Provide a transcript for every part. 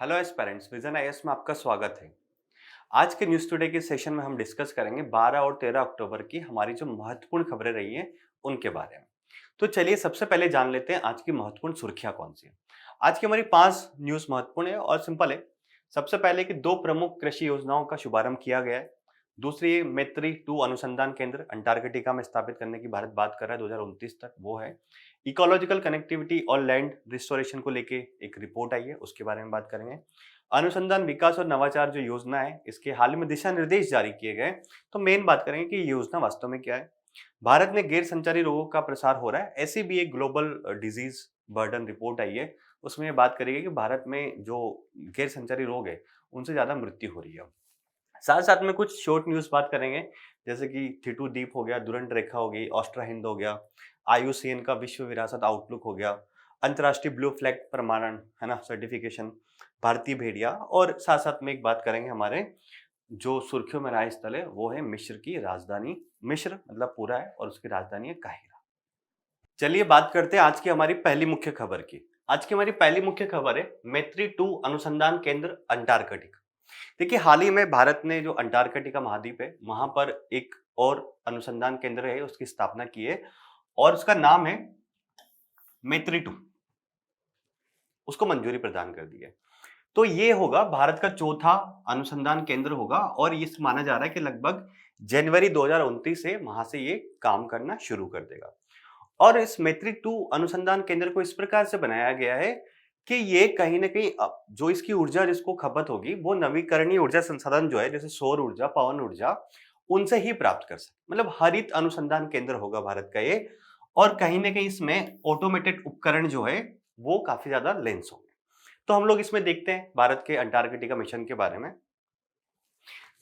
Hello aspirants, vision IAS में आपका स्वागत है। आज के न्यूज़ टुडे के सेशन में हम डिस्कस करेंगे 12 और 13 अक्टूबर की हमारी जो महत्वपूर्ण खबरें रही हैं उनके बारे में। तो चलिए सबसे पहले जान लेते हैं आज की महत्वपूर्ण सुर्खियां कौन सी हैं। आज की हमारी 5 न्यूज़ महत्वपूर्ण है और सिंपल है। सबसे पहले कि 2 प्रमुख कृषि योजनाओं का शुभारंभ किया गया है। दूसरी मैत्री 2 अनुसंधान केंद्र अंटार्कटिका में स्थापित करने की भारत बात कर रहा है 2029 तक, वो है। इकोलॉजिकल कनेक्टिविटी और लैंड रिस्टोरेशन को लेके एक रिपोर्ट आई है, उसके बारे में बात करेंगे। अनुसंधान विकास और नवाचार जो योजना है, इसके हाल ही में दिशा निर्देश जारी किए गए। तो मेन बात करेंगे कि ये योजना वास्तव में क्या है। भारत में गैर संचारी रोगों का प्रसार हो रहा है, ऐसी भी एक ग्लोबल डिजीज बर्डन रिपोर्ट आई है। उसमें ये बात करेगी कि भारत में जो गैर संचारी रोग है उनसे ज्यादा मृत्यु हो रही है। साथ साथ में कुछ शॉर्ट न्यूज बात करेंगे, जैसे कि थीटू द्वीप हो गया, दुरंत रेखा हो गई, ऑस्ट्रा हिंद हो गया, आईयूसीएन का विश्व विरासत आउटलुक हो गया, अंतर्राष्ट्रीय ब्लू फ्लैग प्रमाणन है ना, सर्टिफिकेशन, भारतीय भेड़िया। और साथ साथ में एक बात करेंगे, हमारे जो सुर्खियों में रहा स्थल है वो है मिस्र की राजधानी। मिस्र मतलब पूरा है और उसकी राजधानी है काहिरा। चलिए बात करते हैं आज की हमारी पहली मुख्य खबर की। आज की हमारी पहली मुख्य खबर है मैत्री 2 अनुसंधान केंद्र अंटार्कटिका। देखिए, हाल ही में भारत ने जो अंटार्कटिका महाद्वीप है वहां पर एक और अनुसंधान केंद्र है उसकी स्थापना की है और उसका नाम है मैत्री 2। उसको मंजूरी प्रदान कर दी है। तो ये होगा भारत का चौथा अनुसंधान केंद्र होगा और ये माना जा रहा है कि लगभग जनवरी 2029 से वहां से ये काम करना शुरू कर देगा। और इस मैत्री 2 अनुसंधान केंद्र को इस प्रकार से बनाया गया है कि ये कहीं ना कहीं जो इसकी ऊर्जा जिसको खपत होगी वो नवीकरणीय ऊर्जा संसाधन जो है, जैसे सौर ऊर्जा, पवन ऊर्जा, उनसे ही प्राप्त कर सके। मतलब हरित अनुसंधान केंद्र होगा भारत का ये। और कहीं ना कहीं इसमें ऑटोमेटेड उपकरण जो है वो काफी ज्यादा लेंस होंगे। तो हम लोग इसमें देखते हैं भारत के अंटार्कटिका मिशन के बारे में।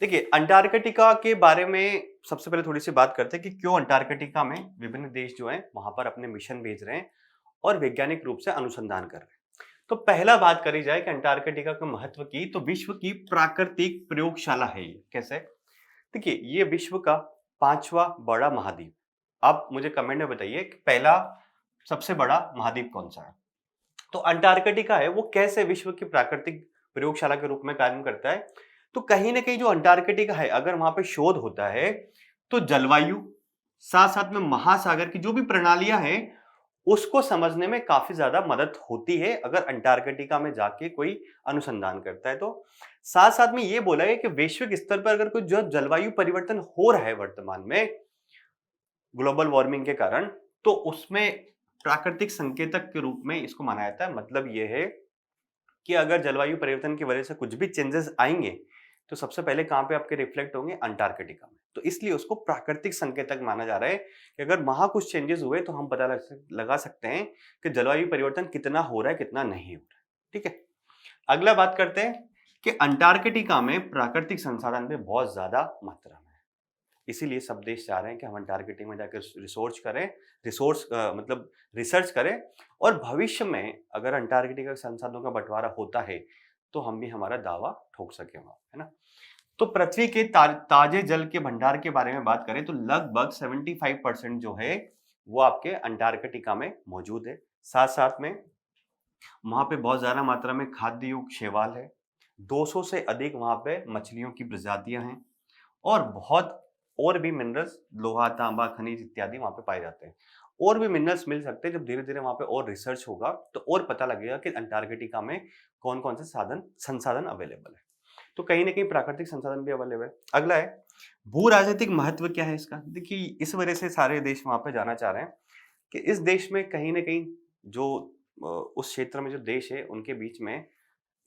देखिए, अंटार्कटिका के बारे में सबसे पहले थोड़ी सी बात करते हैं कि क्यों अंटार्कटिका में विभिन्न देश जो हैं वहां पर अपने मिशन भेज रहे हैं और वैज्ञानिक रूप से अनुसंधान कर रहे हैं। तो पहला बात करी जाए कि अंटार्कटिका के महत्व की, तो विश्व की प्राकृतिक प्रयोगशाला है ये। कैसे? देखिए, ये विश्व का 5वां बड़ा महाद्वीप। आप मुझे कमेंट में बताइए कि पहला सबसे बड़ा महाद्वीप कौन सा है। तो अंटार्कटिका है वो कैसे विश्व की प्राकृतिक प्रयोगशाला के रूप में कार्य करता है। तो कहीं ना कहीं जो अंटार्कटिका है, अगर वहां पे शोध होता है तो जलवायु, साथ साथ में महासागर की जो भी प्रणालियां हैं उसको समझने में काफी ज्यादा मदद होती है अगर अंटार्कटिका में जाके कोई अनुसंधान करता है तो। साथ साथ में ये बोला है कि वैश्विक स्तर पर अगर कोई जो जलवायु परिवर्तन हो रहा है वर्तमान में ग्लोबल वार्मिंग के कारण, तो उसमें प्राकृतिक संकेतक के रूप में इसको माना जाता है। मतलब ये है कि अगर जलवायु परिवर्तन की वजह से कुछ भी चेंजेस आएंगे तो सबसे पहले कहां पे आपके रिफ्लेक्ट होंगे, अंटार्कटिका में। तो इसलिए उसको प्राकृतिक संकेतक माना जा रहा है कि अगर वहां कुछ चेंजेस हुए तो हम पता लगा सकते हैं कि जलवायु परिवर्तन कितना हो रहा है, कितना नहीं हो रहा है। ठीक है, अगला बात करते हैं कि अंटार्कटिका में प्राकृतिक संसाधन भी बहुत ज्यादा मात्रा में है। इसीलिए सब देश चाह रहे हैं कि हम अंटार्कटिका में जाकर रिसोर्च करें, मतलब रिसर्च करें। और भविष्य में अगर अंटार्कटिका के संसाधनों का बंटवारा होता है तो हम भी हमारा दावा ठोक सके वहां, है ना। तो पृथ्वी के ताजे जल के भंडार के बारे में बात करें तो लगभग 75% जो है वो आपके अंटार्कटिका में मौजूद है। साथ साथ में वहां पे बहुत ज्यादा मात्रा में खाद्य युक्त शैवाल है। 200 से अधिक वहां पे मछलियों की प्रजातियां हैं और बहुत और भी मिनरल्स, लोहा, तांबा, खनिज इत्यादि वहां पे पाए जाते हैं। और भी मिनरल्स मिल सकते हैं जब धीरे धीरे वहां पे और रिसर्च होगा तो और पता लगेगा कि अंटार्कटिका में कौन कौन से साधन संसाधन अवेलेबल है। तो कहीं ना कहीं प्राकृतिक संसाधन भी अवेलेबल है। अगला है भू राजनीतिक महत्व क्या है इसका। देखिए, इस वजह से सारे देश वहां पे जाना चाह रहे हैं कि इस देश में कहीं ना कहीं जो उस क्षेत्र में जो देश है उनके बीच में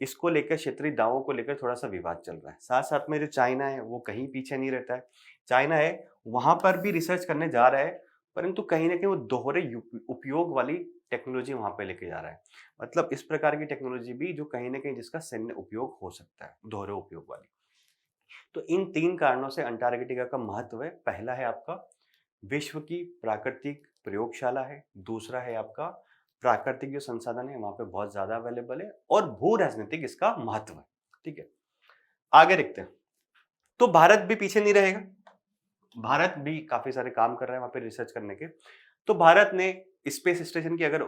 इसको लेकर, क्षेत्रीय दावों को लेकर थोड़ा सा विवाद चल रहा है। साथ साथ में जो चाइना है वो कहीं पीछे नहीं रहता है। चाइना है वहां पर भी रिसर्च करने जा रहा है, परंतु कहीं ना कहीं वो दोहरे उपयोग वाली टेक्नोलॉजी वहां पे लेके जा रहा है। मतलब इस प्रकार की टेक्नोलॉजी भी जो कहीं ना कहीं जिसका सैन्य उपयोग हो सकता है, दोहरे उपयोग वाली। तो इन 3 कारणों से अंटार्कटिका का महत्व है। पहला है आपका विश्व की प्राकृतिक प्रयोगशाला है। दूसरा है आपका प्राकृतिक जो संसाधन है वहां पे बहुत ज्यादा अवेलेबल है और भू राजनीतिक इसका महत्व है। ठीक है, आगे देखते हैं। तो भारत भी पीछे नहीं रहेगा। भारत भी काफी सारे काम कर रहा है वहां पे रिसर्च करने के। तो भारत ने स्पेस स्टेशन की, अगर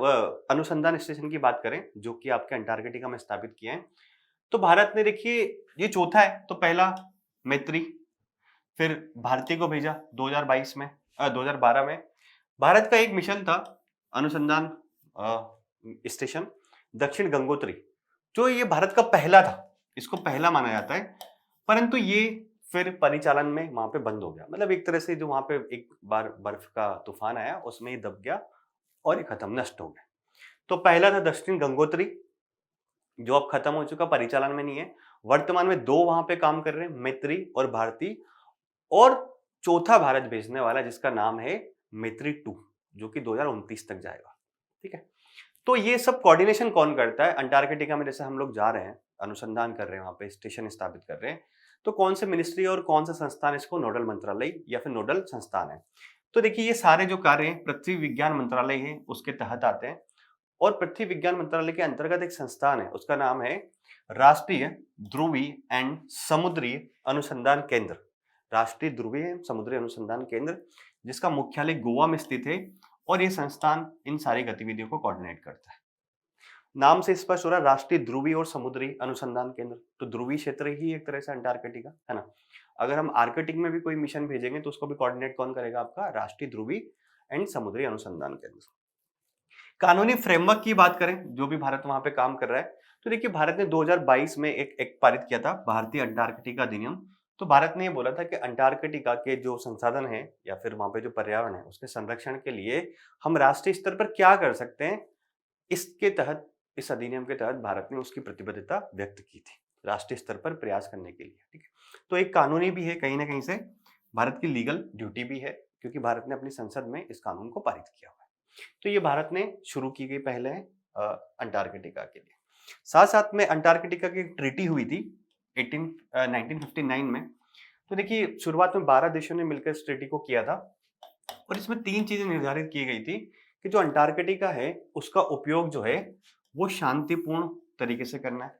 अनुसंधान स्टेशन की बात करें जो कि आपके अंटार्कटिका में स्थापित किए हैं, तो भारत ने देखिए ये चौथा है, तो पहला मैत्री, फिर भारती को भेजा 2022 में 2012 में। भारत का एक मिशन था अनुसंधान स्टेशन दक्षिण गंगोत्री, जो ये भारत का पहला था, इसको पहला माना जाता है, परंतु ये फिर परिचालन में वहां पे बंद हो गया। मतलब एक तरह से जो वहां पे एक बार बर्फ का तूफान आया उसमें ये दब गया और ये खत्म, नष्ट हो गया। तो पहला था दक्षिण गंगोत्री, जो अब खत्म हो चुका, परिचालन में नहीं है। वर्तमान में दो वहां पे काम कर रहे हैं, मैत्री और भारती, और चौथा भारत भेजने वाला जिसका नाम है मैत्री 2, जो कि 2029 तक जाएगा। ठीक है, तो ये सब कोऑर्डिनेशन कौन करता है? अंटार्कटिका में जैसे हम लोग जा रहे हैं, अनुसंधान कर रहे हैं, वहां पे स्टेशन स्थापित कर रहे हैं, तो कौन से मिनिस्ट्री और कौन सा संस्थान इसको नोडल मंत्रालय या फिर नोडल संस्थान है? तो देखिए ये सारे जो कार्य हैं पृथ्वी विज्ञान मंत्रालय है उसके तहत आते हैं, और पृथ्वी विज्ञान मंत्रालय के अंतर्गत एक संस्थान है, उसका नाम है राष्ट्रीय ध्रुवीय एंड समुद्री अनुसंधान केंद्र। राष्ट्रीय ध्रुवीय एवं समुद्री अनुसंधान केंद्र, जिसका मुख्यालय गोवा में स्थित है, और ये संस्थान इन सारी गतिविधियों को कोऑर्डिनेट करता है। नाम से स्पष्ट हो रहा है, राष्ट्रीय ध्रुवीय और समुद्री अनुसंधान केंद्र, तो ध्रुवीय क्षेत्र ही एक तरह से अंटार्कटिका है ना। अगर हम आर्कटिक में भी कोई मिशन भेजेंगे तो उसको भी कोऑर्डिनेट कौन करेगा? आपका राष्ट्रीय ध्रुवीय एंड समुद्री अनुसंधान केंद्र। कानूनी फ्रेमवर्क की बात करें, जो भी भारत वहां पे काम कर रहा है, तो देखिए भारत ने 2022 में एक एक्ट पारित किया था, भारतीय अंटार्कटिका अधिनियम। तो भारत ने ये बोला था कि अंटार्कटिका के जो संसाधन है या फिर वहां पे जो पर्यावरण है उसके संरक्षण के लिए हम राष्ट्रीय स्तर पर क्या कर सकते हैं, इसके तहत, इस अधिनियम के तहत भारत ने उसकी प्रतिबद्धता व्यक्त की थी राष्ट्रीय स्तर पर प्रयास करने के लिए। ठीक है, तो एक कानूनी भी है, कहीं ना कहीं से भारत की लीगल ड्यूटी भी है, क्योंकि भारत ने अपनी संसद में इस कानून को पारित किया हुआ है। तो ये भारत ने शुरू की गई पहले अंटार्कटिका के लिए। साथ साथ में अंटार्कटिका की ट्रीटी हुई थी 1959 में। तो देखिए शुरुआत में 12 देशों ने मिलकर इस ट्रीटी को किया था, और इसमें 3 चीजें निर्धारित की गई थी कि जो अंटार्कटिका है उसका उपयोग जो है वो शांतिपूर्ण तरीके से करना है।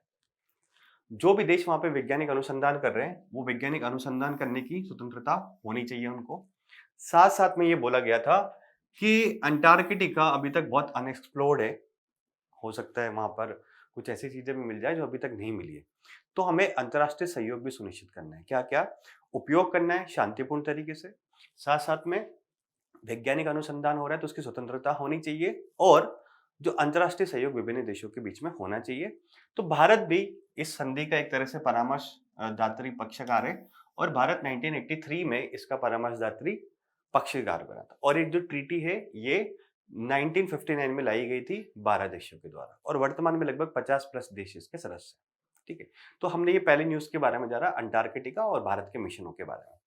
जो भी देश वहां पे वैज्ञानिक अनुसंधान कर रहे हैं वो वैज्ञानिक अनुसंधान करने की स्वतंत्रता होनी चाहिए उनको। साथ साथ में ये बोला गया था कि अंटार्कटिका अभी तक बहुत अनएक्सप्लोर्ड है, हो सकता है वहां पर कुछ ऐसी चीजें भी मिल जाए जो अभी तक नहीं मिली है। तो हमें अंतर्राष्ट्रीय सहयोग भी सुनिश्चित करना है। क्या क्या उपयोग करना है? शांतिपूर्ण तरीके से, साथ साथ में वैज्ञानिक अनुसंधान हो रहा है तो उसकी स्वतंत्रता होनी चाहिए, और जो अंतर्राष्ट्रीय सहयोग विभिन्न देशों के बीच में होना चाहिए। तो भारत भी इस संधि का एक तरह से परामर्श दात्री पक्षकार है, और भारत 1983 में इसका परामर्शदात्री पक्षकार बना था। और एक जो ट्रीटी है ये 1959 में लाई गई थी 12 देशों के द्वारा, और वर्तमान में लगभग 50 प्लस देश इसके सदस्य हैं। ठीक है, तो हमने ये पहले न्यूज के बारे में जाना अंटार्कटिका और भारत के मिशनों के बारे में।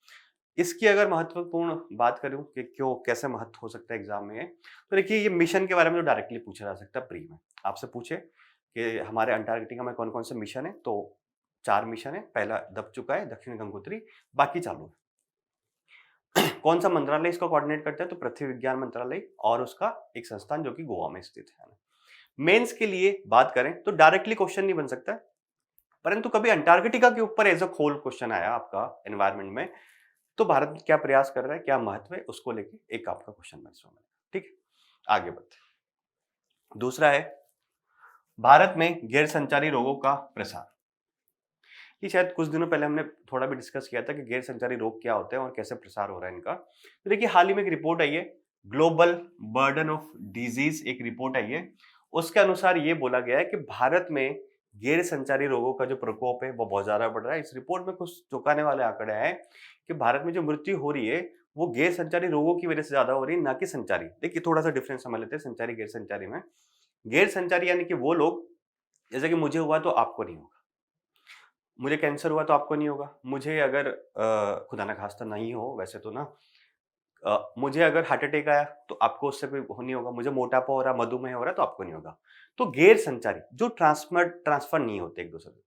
इसकी अगर महत्वपूर्ण बात करूं कि क्यों, कैसे महत्व हो सकता है एग्जाम में, तो देखिए ये मिशन के बारे में तो डायरेक्टली पूछा जा सकता है प्री में। आपसे पूछे कि हमारे अंटार्कटिका में कौन कौन से मिशन है, तो 4 मिशन है, पहला दब चुका है दक्षिण गंगोत्री, बाकी चालू है। कौन सा मंत्रालय इसको कोऑर्डिनेट करता है? तो पृथ्वी विज्ञान मंत्रालय, और उसका एक संस्थान जो कि गोवा में स्थित है। मेंस के लिए बात करें तो डायरेक्टली क्वेश्चन नहीं बन सकता, परंतु कभी अंटार्कटिका के ऊपर एज अ होल क्वेश्चन आया आपका एनवायरमेंट में, तो भारत क्या प्रयास कर रहा है, क्या महत्व है, उसको लेके एक आपका क्वेश्चन बन। ठीक है, आगे बढ़ते। दूसरा है भारत में गैर संचारी रोगों का प्रसार। ये शायद कुछ दिनों पहले हमने थोड़ा भी डिस्कस किया था कि गैर संचारी रोग क्या होते हैं और कैसे प्रसार हो रहा है इनका। तो देखिए हाल ही में एक रिपोर्ट आई है, ग्लोबल बर्डन ऑफ डिजीज, एक रिपोर्ट आई है, उसके अनुसार ये बोला गया है कि भारत में गैर संचारी रोगों का जो प्रकोप है वो बहुत ज्यादा बढ़ रहा है। इस रिपोर्ट में कुछ चौंकाने वाले आंकड़े हैं कि भारत में जो मृत्यु हो रही है वो गैर संचारी रोगों की वजह से ज्यादा हो रही है, ना कि संचारी। देखिए थोड़ा सा डिफरेंस समझ लेते हैं संचारी गैर संचारी में। गैर संचारी यानी कि वो लोग, जैसे कि मुझे हुआ तो आपको नहीं होगा, मुझे कैंसर हुआ तो आपको नहीं होगा, मुझे अगर खुदा ना खास्ता नहीं हो वैसे तो ना, मुझे अगर हार्ट अटैक आया तो आपको उससे कोई हो नहीं होगा, मुझे मोटापा हो रहा, मधुमेह हो रहा तो आपको नहीं होगा। तो गैर संचारी जो ट्रांसफर नहीं होते एक दूसरे से।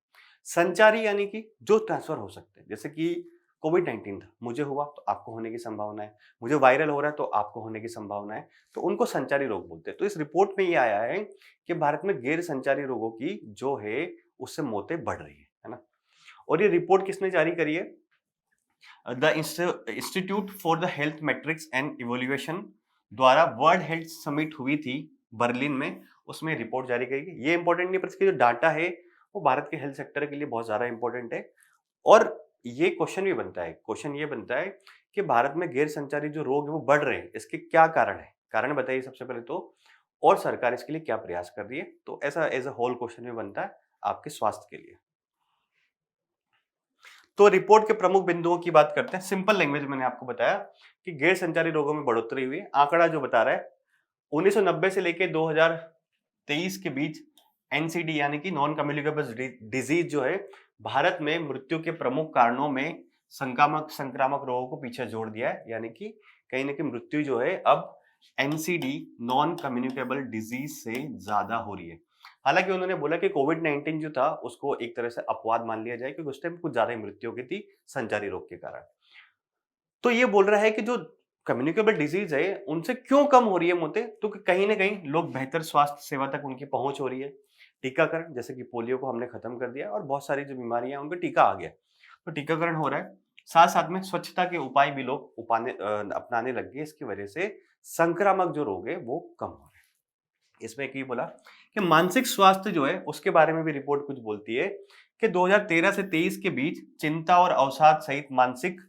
संचारी यानी कि जो ट्रांसफर हो सकते हैं, जैसे कि कोविड-19 था, मुझे हुआ तो आपको होने की संभावना है, मुझे वायरल हो रहा है तो आपको होने की संभावना है, तो उनको संचारी रोग बोलते हैं। तो इस रिपोर्ट में ये आया है कि भारत में गैर संचारी रोगों की जो है उससे मौतें बढ़ रही है ना। और ये रिपोर्ट किसने जारी करी है? The institute for the health matrix and evolution द्वारा वर्ल्ड हेल्थ समिट हुई थी बर्लिन में, उसमें रिपोर्ट जारी करी गई। ये इंपॉर्टेंट नहीं, पर इसके जो डाटा है वो भारत के हेल्थ सेक्टर के लिए बहुत ज़्यादा इंपॉर्टेंट है। और ये क्वेश्चन ये बनता है कि भारत में गैर संचारी जो रोग है वो बढ़ रहे हैं, इसके क्या कारण है? कारण बताइए सबसे पहले तो, और सरकार इसके लिए क्या प्रयास कर रही है? तो ऐसा एज़ अ होल क्वेश्चन भी बनता है आपके स्वास्थ्य के लिए। तो रिपोर्ट के प्रमुख बिंदुओं की बात करते हैं। सिंपल लैंग्वेज में मैंने आपको बताया कि गैर संचारी रोगों में बढ़ोतरी हुई है। आंकड़ा जो बता रहा है 1990 से लेके 2023 के बीच एनसीडी यानी कि नॉन कम्युनिकेबल डिजीज जो है भारत में मृत्यु के प्रमुख कारणों में संक्रामक संक्रामक रोगों को पीछे जोड़ दिया है। यानी कि कहीं ना कहीं मृत्यु जो है अब एनसीडी नॉन कम्युनिकेबल डिजीज से ज्यादा हो रही है। हालांकि उन्होंने बोला कि कोविड 19 जो था उसको एक तरह से अपवाद मान लिया जाए क्योंकि उस टाइम कुछ ज्यादा ही मृत्यु हो गई थी संचारी रोग के कारण। तो ये बोल रहा है कि जो कम्युनिकेबल डिजीज है उनसे क्यों कम हो रही है मौतें, तो कहीं ना कहीं लोग बेहतर स्वास्थ्य सेवा तक उनकी पहुंच हो रही है। टीकाकरण जैसे कि पोलियो को हमने खत्म कर दिया और बहुत सारी जो बीमारियां उनका टीका आ गया, तो टीकाकरण हो रहा है। साथ साथ में स्वच्छता के उपाय भी लोग अपनाने लग गए। इसकी वजह से संक्रामक जो रोग है वो कम हो रहे हैं। इसमें एक ये बोला कि मानसिक स्वास्थ्य जो है उसके बारे में भी रिपोर्ट कुछ बोलती है कि 2013 से 23 के बीच चिंता और अवसाद सहित मानसिक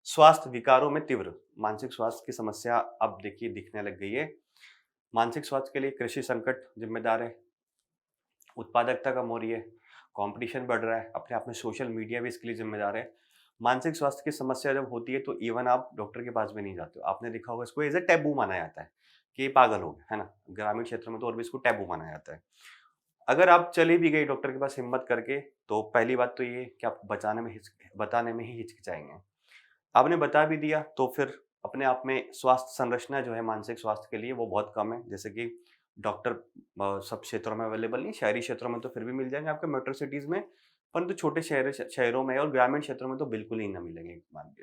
स्वास्थ्य विकारों में तीव्र मानसिक स्वास्थ्य की समस्या अब देखिए दिखने लग गई है। मानसिक स्वास्थ्य के लिए कृषि संकट जिम्मेदार है, उत्पादकता कम हो रही है, कंपटीशन बढ़ रहा है, अपने आप में सोशल मीडिया भी इसके लिए जिम्मेदार है। मानसिक स्वास्थ्य की समस्या जब होती है तो इवन आप डॉक्टर के पास भी नहीं जाते हो। आपने देखा होगा इसको एज ए टैबू माना जाता है कि ये पागल हो गया, है ना? ग्रामीण क्षेत्र में तो और भी इसको टैबू माना जाता है। अगर आप चले भी गए डॉक्टर के पास हिम्मत करके, तो पहली बात तो ये कि आप बताने में ही हिचकिचाएंगे। आपने बता भी दिया तो फिर अपने आप में स्वास्थ्य संरचना जो है मानसिक स्वास्थ्य के लिए वो बहुत कम है। जैसे कि डॉक्टर सब क्षेत्रों में अवेलेबल नहीं, शहरी क्षेत्रों में तो फिर भी मिल जाएंगे आपके मेट्रो सिटीज में, परंतु छोटे शहरों में और ग्रामीण क्षेत्रों में तो बिल्कुल ही ना मिलेंगे मान के।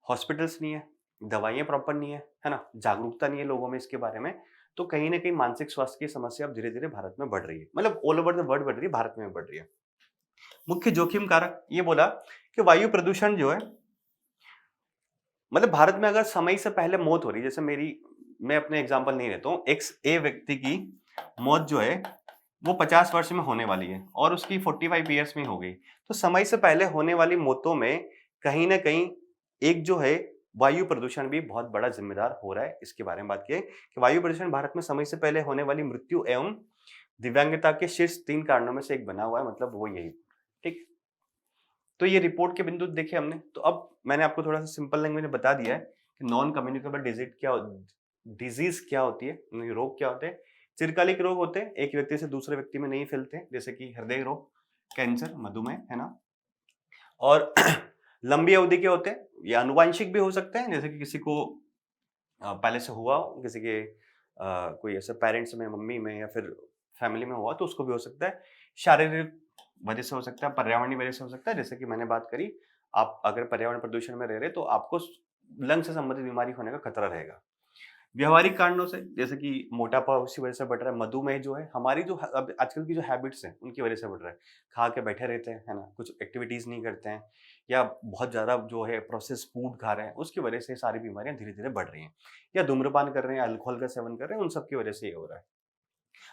हॉस्पिटल्स नहीं है, दवाइयाँ प्रॉपर नहीं है ना? जागरूकता नहीं है लोगों में इसके बारे में। तो कहीं न कहीं मानसिक स्वास्थ्य की समस्या अब धीरे-धीरे भारत में बढ़ रही है। मतलब ऑल ओवर द वर्ल्ड बढ़ रही है, भारत में भी बढ़ रही है। मुख्य जोखिम कारक ये बोला कि वायु प्रदूषण जो है, मतलब भारत में अगर समय से पहले मौत हो रही है, जैसे मैं अपने एग्जांपल नहीं लेता हूँ, ए व्यक्ति की मौत जो है वो 50 वर्ष में होने वाली है और उसकी 45 ईयर्स में हो गई। तो समय से पहले होने वाली मौतों में कहीं न कहीं एक जो है वायु प्रदूषण भी बहुत बड़ा जिम्मेदार हो रहा है। इसके बारे में बात की है कि वायु प्रदूषण भारत में समय से पहले होने वाली मृत्यु एवं दिव्यांगता के शीर्ष 3 कारणों में से एक बना हुआ है, मतलब वो यही। ठीक। तो ये रिपोर्ट के बिंदु देखे हमने। तो अब मैंने आपको थोड़ा सा सिंपल लैंग्वेज में बता दिया है कि नॉन कम्युनिकेबल डिजीज क्या होती है, यानी रोग क्या होते हैं। चिरकालिक रोग होते हैं, एक व्यक्ति से दूसरे व्यक्ति में नहीं फैलते, जैसे कि हृदय रोग, कैंसर, मधुमेह, है ना? और लंबी अवधि के होते हैं, ये आनुवांशिक भी हो सकते हैं, जैसे कि किसी को पहले से हुआ हो, किसी के कोई ऐसे पेरेंट्स में, मम्मी में या फिर फैमिली में हुआ तो उसको भी हो सकता है। शारीरिक वजह से हो सकता है, पर्यावरणीय वजह से हो सकता है। जैसे कि मैंने बात करी, आप अगर पर्यावरण प्रदूषण में रह रहे तो आपको लंग से संबंधित बीमारी होने का खतरा रहेगा। व्यवहारिक कारणों से, जैसे कि मोटापा उसी वजह से बढ़ रहा है, मधुमेह जो है हमारी जो अब आजकल की जो हैबिट्स हैं उनकी वजह से बढ़ रहा है। खा के बैठे रहते हैं, है ना? कुछ एक्टिविटीज नहीं करते हैं, या बहुत ज्यादा जो है प्रोसेस फूड खा रहे हैं, उसकी वजह से सारी बीमारियां धीरे धीरे बढ़ रही हैं। या धूम्रपान कर रहे हैं, अल्कोहल का सेवन कर रहे हैं, उन सब की वजह से ये हो रहा है।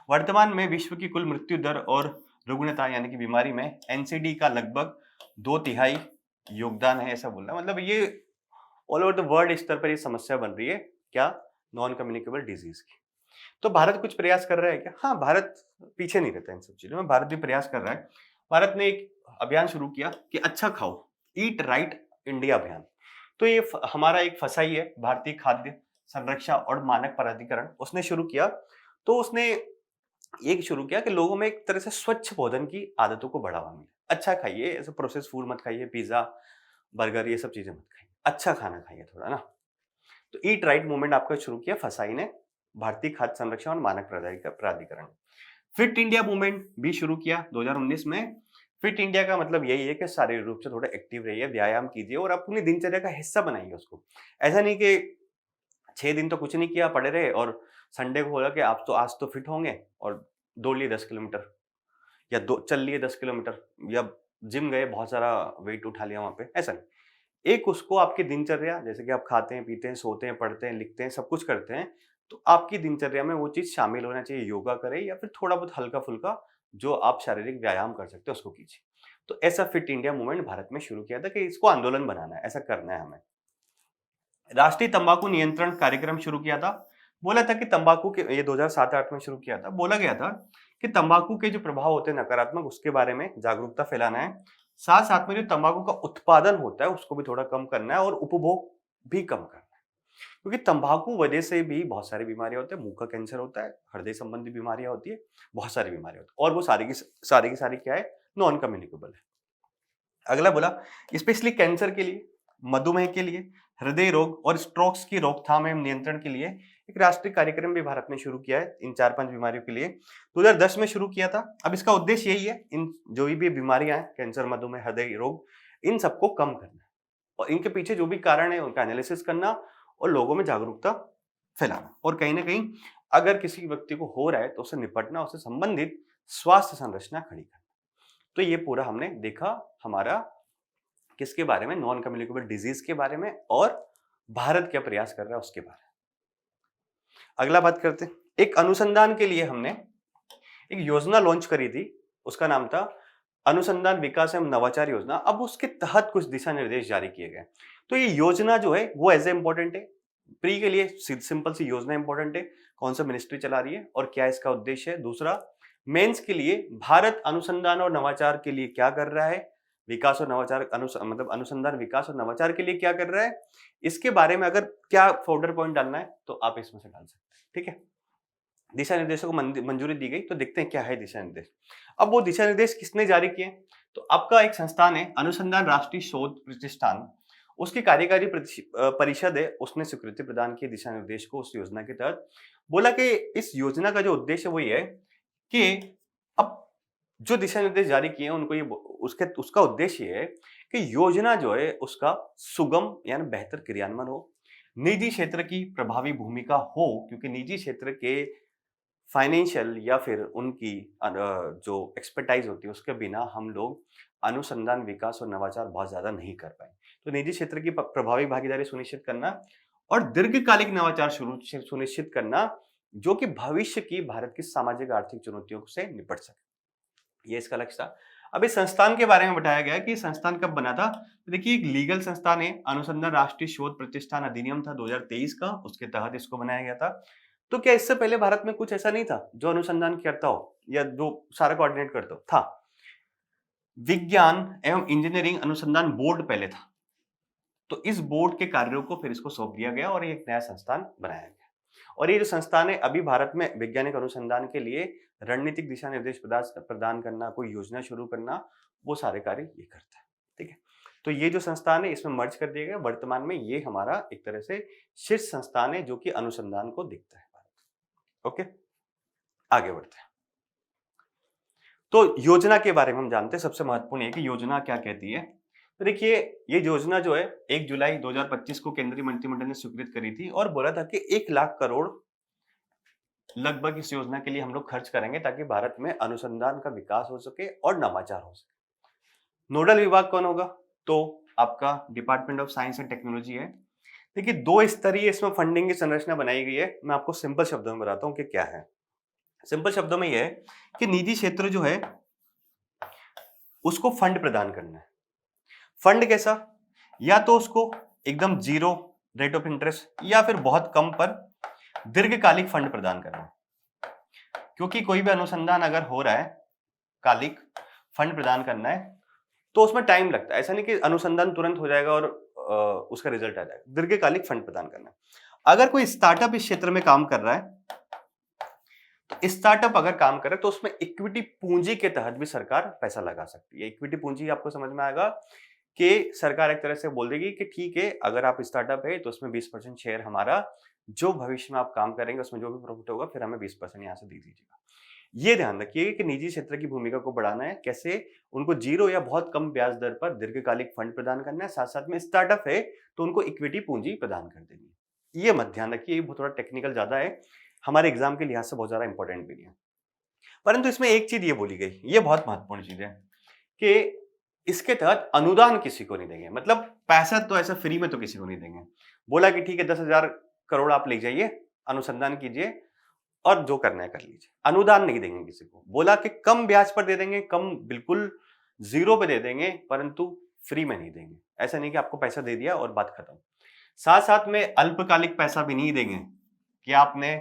वर्तमान में विश्व की कुल मृत्यु दर और रुग्णता यानी कि बीमारी में एनसीडी का लगभग 2/3 योगदान है, ऐसा बोलना। मतलब ये ऑल ओवर द वर्ल्ड स्तर पर ये समस्या बन रही है, क्या? नॉन कम्युनिकेबल डिजीज की। तो भारत कुछ प्रयास कर रहा है क्या? हाँ, भारत पीछे नहीं रहता इन सब चीजों में, भारत भी प्रयास कर रहा है। भारत ने एक अभियान शुरू किया कि अच्छा खाओ, ईट राइट इंडिया अभियान। तो ये हमारा एक फसाई है, भारतीय खाद्य संरक्षा और मानक प्राधिकरण, उसने शुरू किया। तो उसने एक शुरू किया कि लोगों में एक तरह से स्वच्छ भोजन की आदतों को बढ़ावा मिले। अच्छा खाइए, ऐसे प्रोसेस फूड मत खाइए, पिज्जा, बर्गर, ये सब चीजें मत खाइए, अच्छा खाना खाइए थोड़ा ना। तो ईट राइट मूवमेंट आपका शुरू किया फसाई ने, भारतीय खाद्य संरक्षण और मानक प्राधिकरण। फिट इंडिया मूवमेंट भी शुरू किया 2019 में। फिट इंडिया का मतलब यही है कि शारीरिक रूप से थोड़ा एक्टिव रहिए, व्यायाम कीजिए और अपनी दिनचर्या का हिस्सा बनाइए उसको। ऐसा नहीं कि 6 दिन तो कुछ नहीं किया, पड़े रहे, और संडे को बोला कि आप तो आज तो फिट होंगे और दौड़ लिए 10 किलोमीटर, या चल लिए 10 किलोमीटर, या जिम गए, बहुत सारा वेट उठा लिया वहां पे। ऐसा नहीं, एक उसको आपकी दिनचर्या, जैसे कि आप खाते हैं, पीते हैं, सोते हैं, पढ़ते हैं, लिखते हैं, सब कुछ करते हैं, तो आपकी दिनचर्या में वो चीज शामिल होना चाहिए। योगा करें या फिर थोड़ा बहुत हल्का फुल्का जो आप शारीरिक व्यायाम कर सकते हो उसको कीजिए। तो ऐसा फिट इंडिया मूवमेंट भारत में शुरू किया था कि इसको आंदोलन बनाना है, ऐसा करना है हमें। राष्ट्रीय तंबाकू नियंत्रण कार्यक्रम शुरू किया था। बोला था कि तंबाकू के, ये 2007-8 में शुरू किया था, बोला गया था कि तंबाकू के जो प्रभाव होते हैं नकारात्मक, उसके बारे में जागरूकता फैलाना है। साथ साथ में जो तंबाकू का उत्पादन होता है उसको भी थोड़ा कम करना है और उपभोग भी कम करना है, क्योंकि तंबाकू वजह से भी बहुत सारी बीमारियां होती है। मुंह का कैंसर होता है, हृदय संबंधी बीमारियां होती है, बहुत सारी बीमारियां होती है, और वो सारी की सारी क्या है, नॉन कम्युनिकेबल है। अगला बोला स्पेशली कैंसर के लिए, मधुमेह के लिए, हृदय रोग और स्ट्रोक्स की रोकथाम एवं नियंत्रण के लिए एक राष्ट्रीय कार्यक्रम भी भारत ने शुरू किया है, इन 4-5 बीमारियों के लिए 2010 में शुरू किया था। अब इसका उद्देश्य यही है, इन जो भी बीमारियां हैं, कैंसर, मधुमेह, हृदय रोग, इन सबको कम करना और इनके पीछे जो भी कारण है उनका एनालिसिस करना और लोगों में जागरूकता फैलाना, और कहीं ना कहीं अगर किसी व्यक्ति को हो रहा है तो उससे निपटना, उससे संबंधित स्वास्थ्य संरचना खड़ी करना। तो ये पूरा हमने देखा हमारा किसके बारे में, नॉन कम्युनिकेबल डिजीज के बारे में, और भारत क्या प्रयास कर रहा है उसके बारे में। अगला बात करते हैं, एक अनुसंधान के लिए हमने एक योजना लॉन्च करी थी, उसका नाम था अनुसंधान विकास एवं नवाचार योजना। अब उसके तहत कुछ दिशा निर्देश जारी किए गए। तो ये योजना जो है वो एज ए इंपॉर्टेंट है, प्री के लिए सिंपल सी योजना इंपॉर्टेंट है, कौन सा मिनिस्ट्री चला रही है और क्या इसका उद्देश्य है। दूसरा, मेंस के लिए भारत अनुसंधान और नवाचार के लिए क्या कर रहा है, विकास और नवाचार मतलब अनुसंधान विकास और नवाचार के लिए क्या कर रहा है, इसके बारे में अगर क्या फोल्डर पॉइंट डालना है तो आप इसमें से डाल सकते हैं। ठीक है, दिशा निर्देशों को मंजूरी दी गई, तो देखते हैं क्या है दिशा निर्देश। अब वो दिशा निर्देश किसने जारी किए, तो आपका एक संस्थान है अनुसंधान राष्ट्रीय शोध प्रतिष्ठान, उसकी कार्यकारी परिषद है, उसने स्वीकृति प्रदान की दिशा निर्देश को उस योजना के तहत। बोला कि इस योजना का जो उद्देश्य वो ये है कि अब जो दिशा निर्देश जारी किए हैं उनको ये उसका उद्देश्य ये है कि योजना जो है उसका सुगम यानी बेहतर क्रियान्वयन हो, निजी क्षेत्र की प्रभावी भूमिका हो, क्योंकि निजी क्षेत्र के फाइनेंशियल या फिर उनकी जो एक्सपर्टाइज होती है उसके बिना हम लोग अनुसंधान विकास और नवाचार बहुत ज्यादा नहीं कर पाए। तो निजी क्षेत्र की प्रभावी भागीदारी सुनिश्चित करना और दीर्घकालिक नवाचार सुनिश्चित करना, जो कि भविष्य की भारत की सामाजिक आर्थिक चुनौतियों से निपट सके, ये इसका लक्ष्य था। अब इस संस्थान के बारे में बताया गया कि संस्थान कब बना था, तो देखिए एक लीगल संस्थान है, अनुसंधान राष्ट्रीय शोध प्रतिष्ठान अधिनियम था 2023 का, उसके तहत इसको बनाया गया था। तो क्या इससे पहले भारत में कुछ ऐसा नहीं था जो अनुसंधान करता हो या जो सारा कोऑर्डिनेट करता हो? था, विज्ञान एवं इंजीनियरिंग अनुसंधान बोर्ड पहले था। तो इस बोर्ड के कार्यों को फिर इसको सौंप दिया गया और एक नया संस्थान बनाया गया। और ये जो संस्थान है अभी भारत में वैज्ञानिक अनुसंधान के लिए रणनीतिक दिशा निर्देश प्रदान करना, कोई योजना शुरू करना, वो सारे कार्य ये करता है। ठीक है, तो ये जो संस्थान है इसमें मर्ज कर दिया गया। वर्तमान में ये हमारा एक तरह से शीर्ष संस्थान है जो कि अनुसंधान को देखता है भारत। ओके, आगे बढ़ते हैं। तो योजना के बारे में हम जानते हैं, सबसे महत्वपूर्ण है कि योजना क्या कहती है। तो देखिए ये योजना जो है 1 जुलाई 2025 को केंद्रीय मंत्रिमंडल ने स्वीकृत करी थी और बोला था कि 1 लाख करोड़ लगभग इस योजना के लिए हम लोग खर्च करेंगे ताकि भारत में अनुसंधान का विकास हो सके और नवाचार हो सके। नोडल विभाग कौन होगा, तो आपका department of science and technology है। देखिए 2 स्तरीय इसमें फंडिंग की संरचना बनाई गई है। मैं आपको सिंपल शब्दों में बताता हूं कि क्या है। सिंपल शब्दों में यह है कि निजी क्षेत्र जो है उसको फंड प्रदान करना है। फंड कैसा, या तो उसको एकदम 0 रेट ऑफ इंटरेस्ट या फिर बहुत कम पर दीर्घकालिक फंड प्रदान करना है। क्योंकि कोई भी अनुसंधान अगर हो रहा है, कालिक फंड प्रदान करना है तो उसमें टाइम लगता है। ऐसा नहीं कि अनुसंधान तुरंत हो जाएगा और उसका रिजल्ट आ जाएगा। दीर्घकालिक फंड प्रदान करना है। अगर कोई स्टार्टअप इस क्षेत्र में काम कर रहा है, तो स्टार्टअप अगर काम करे तो उसमें इक्विटी पूंजी के तहत भी सरकार पैसा लगा सकती है। इक्विटी पूंजी आपको समझ में आएगा कि सरकार एक तरह से बोल देगी कि ठीक है, अगर आप स्टार्टअप है तो उसमें 20% शेयर हमारा, जो भविष्य में आप काम करेंगे उसमें जो भी प्रॉफिट होगा फिर हमें 20% यहाँ से दे दीजिएगा। ये ध्यान रखिए कि निजी क्षेत्र की भूमिका को बढ़ाना है, कैसे उनको 0 या बहुत कम ब्याज दर पर दीर्घकालिक फंड प्रदान करना है, साथ साथ में स्टार्टअप है तो उनको इक्विटी पूंजी प्रदान कर देनी है। ये मत ध्यान रखिए, ये थोड़ा टेक्निकल ज्यादा है, हमारे एग्जाम के लिहाज से बहुत ज्यादा इंपॉर्टेंट भी नहीं है। परंतु इसमें एक चीज ये बोली गई, ये बहुत महत्वपूर्ण चीज है कि इसके तहत अनुदान किसी को नहीं देंगे। मतलब पैसा तो ऐसा फ्री में तो किसी को नहीं देंगे। बोला कि ठीक है 10,000 करोड़ आप ले जाइए, अनुसंधान कीजिए और जो करना है कर लीजिए। अनुदान नहीं देंगे किसी को, बोला कि कम ब्याज पर दे देंगे, कम बिल्कुल जीरो पे दे देंगे, परंतु फ्री में नहीं देंगे। ऐसा नहीं कि आपको पैसा दे दिया और बात खत्म। साथ साथ में अल्पकालिक पैसा भी नहीं देंगे कि आपने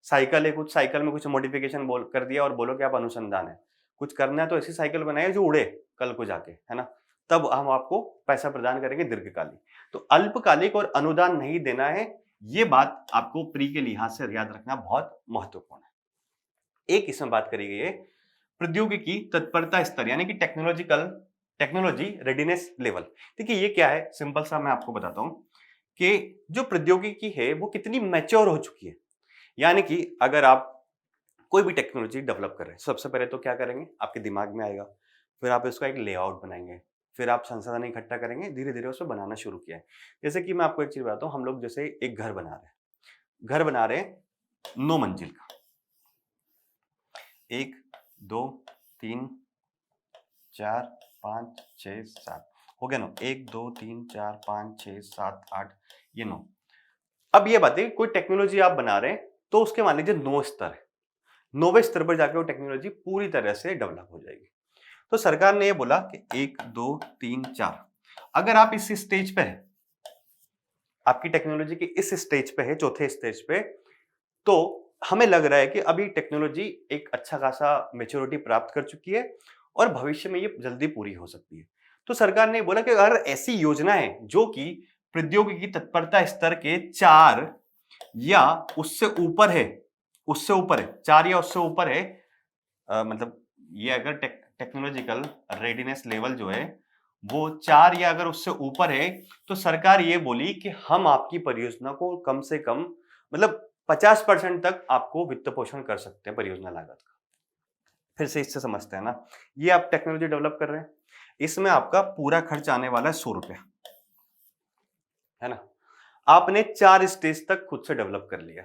साइकिल है, कुछ साइकिल में कुछ मॉडिफिकेशन बोल कर दिया और बोलो कि आप अनुसंधान है, कुछ करना है तो ऐसी साइकिल बनाइए जो उड़े कल को जाके, है ना, तब हम आपको पैसा प्रदान करेंगे दीर्घकालिक। तो अल्पकालिक और अनुदान नहीं देना है, ये बात आपको प्री के लिहाज से याद रखना बहुत महत्वपूर्ण है। एक इसमें बात करी गई है प्रौद्योगिकी तत्परता स्तर, यानी कि टेक्नोलॉजी रेडीनेस लेवल। देखिए ये क्या है, सिंपल सा मैं आपको बताता हूं कि जो प्रौद्योगिकी है वो कितनी मैच्योर हो चुकी है। यानी कि अगर आप कोई भी टेक्नोलॉजी डेवलप कर रहे हैं, सबसे पहले तो क्या करेंगे, आपके दिमाग में आएगा, फिर आप इसका एक लेआउट बनाएंगे, फिर आप संसाधन इकट्ठा करेंगे, धीरे धीरे उसको बनाना शुरू किया है। जैसे कि मैं आपको एक चीज बताता हूँ, हम लोग जैसे एक घर बना रहे हैं, 9 मंजिल का, 1 2 3 4 5 6 7 हो गया 9, 1 2 3 4 5 6 7 8, ये 9। अब ये बात है, कोई टेक्नोलॉजी आप बना रहे हैं तो उसके मान लीजिए 9 स्तर है, 9वें स्तर पर जाकर वो टेक्नोलॉजी पूरी तरह से डेवलप हो जाएगी। तो सरकार ने ये बोला कि 1 2 3 4, अगर आप इस स्टेज पे है, आपकी टेक्नोलॉजी की इस स्टेज पे है, चौथे स्टेज पे, तो हमें लग रहा है कि अभी टेक्नोलॉजी एक अच्छा खासा मेच्योरिटी प्राप्त कर चुकी है और भविष्य में ये जल्दी पूरी हो सकती है। तो सरकार ने बोला कि अगर ऐसी योजना है जो कि प्रौद्योगिकी तत्परता स्तर के 4 या उससे ऊपर है, 4 या उससे ऊपर है, मतलब ये अगर टेक्नोलॉजिकल रेडीनेस लेवल जो है वो 4 या अगर उससे ऊपर है, तो सरकार ये बोली कि हम आपकी परियोजना को कम से कम मतलब 50% तक आपको वित्त पोषण कर सकते हैं परियोजना लागत का। फिर से इससे समझते हैं ना, ये आप टेक्नोलॉजी डेवलप कर रहे हैं, इसमें आपका पूरा खर्च आने वाला है 100 रुपया, है ना, आपने 4 स्टेज तक खुद से डेवलप कर लिया।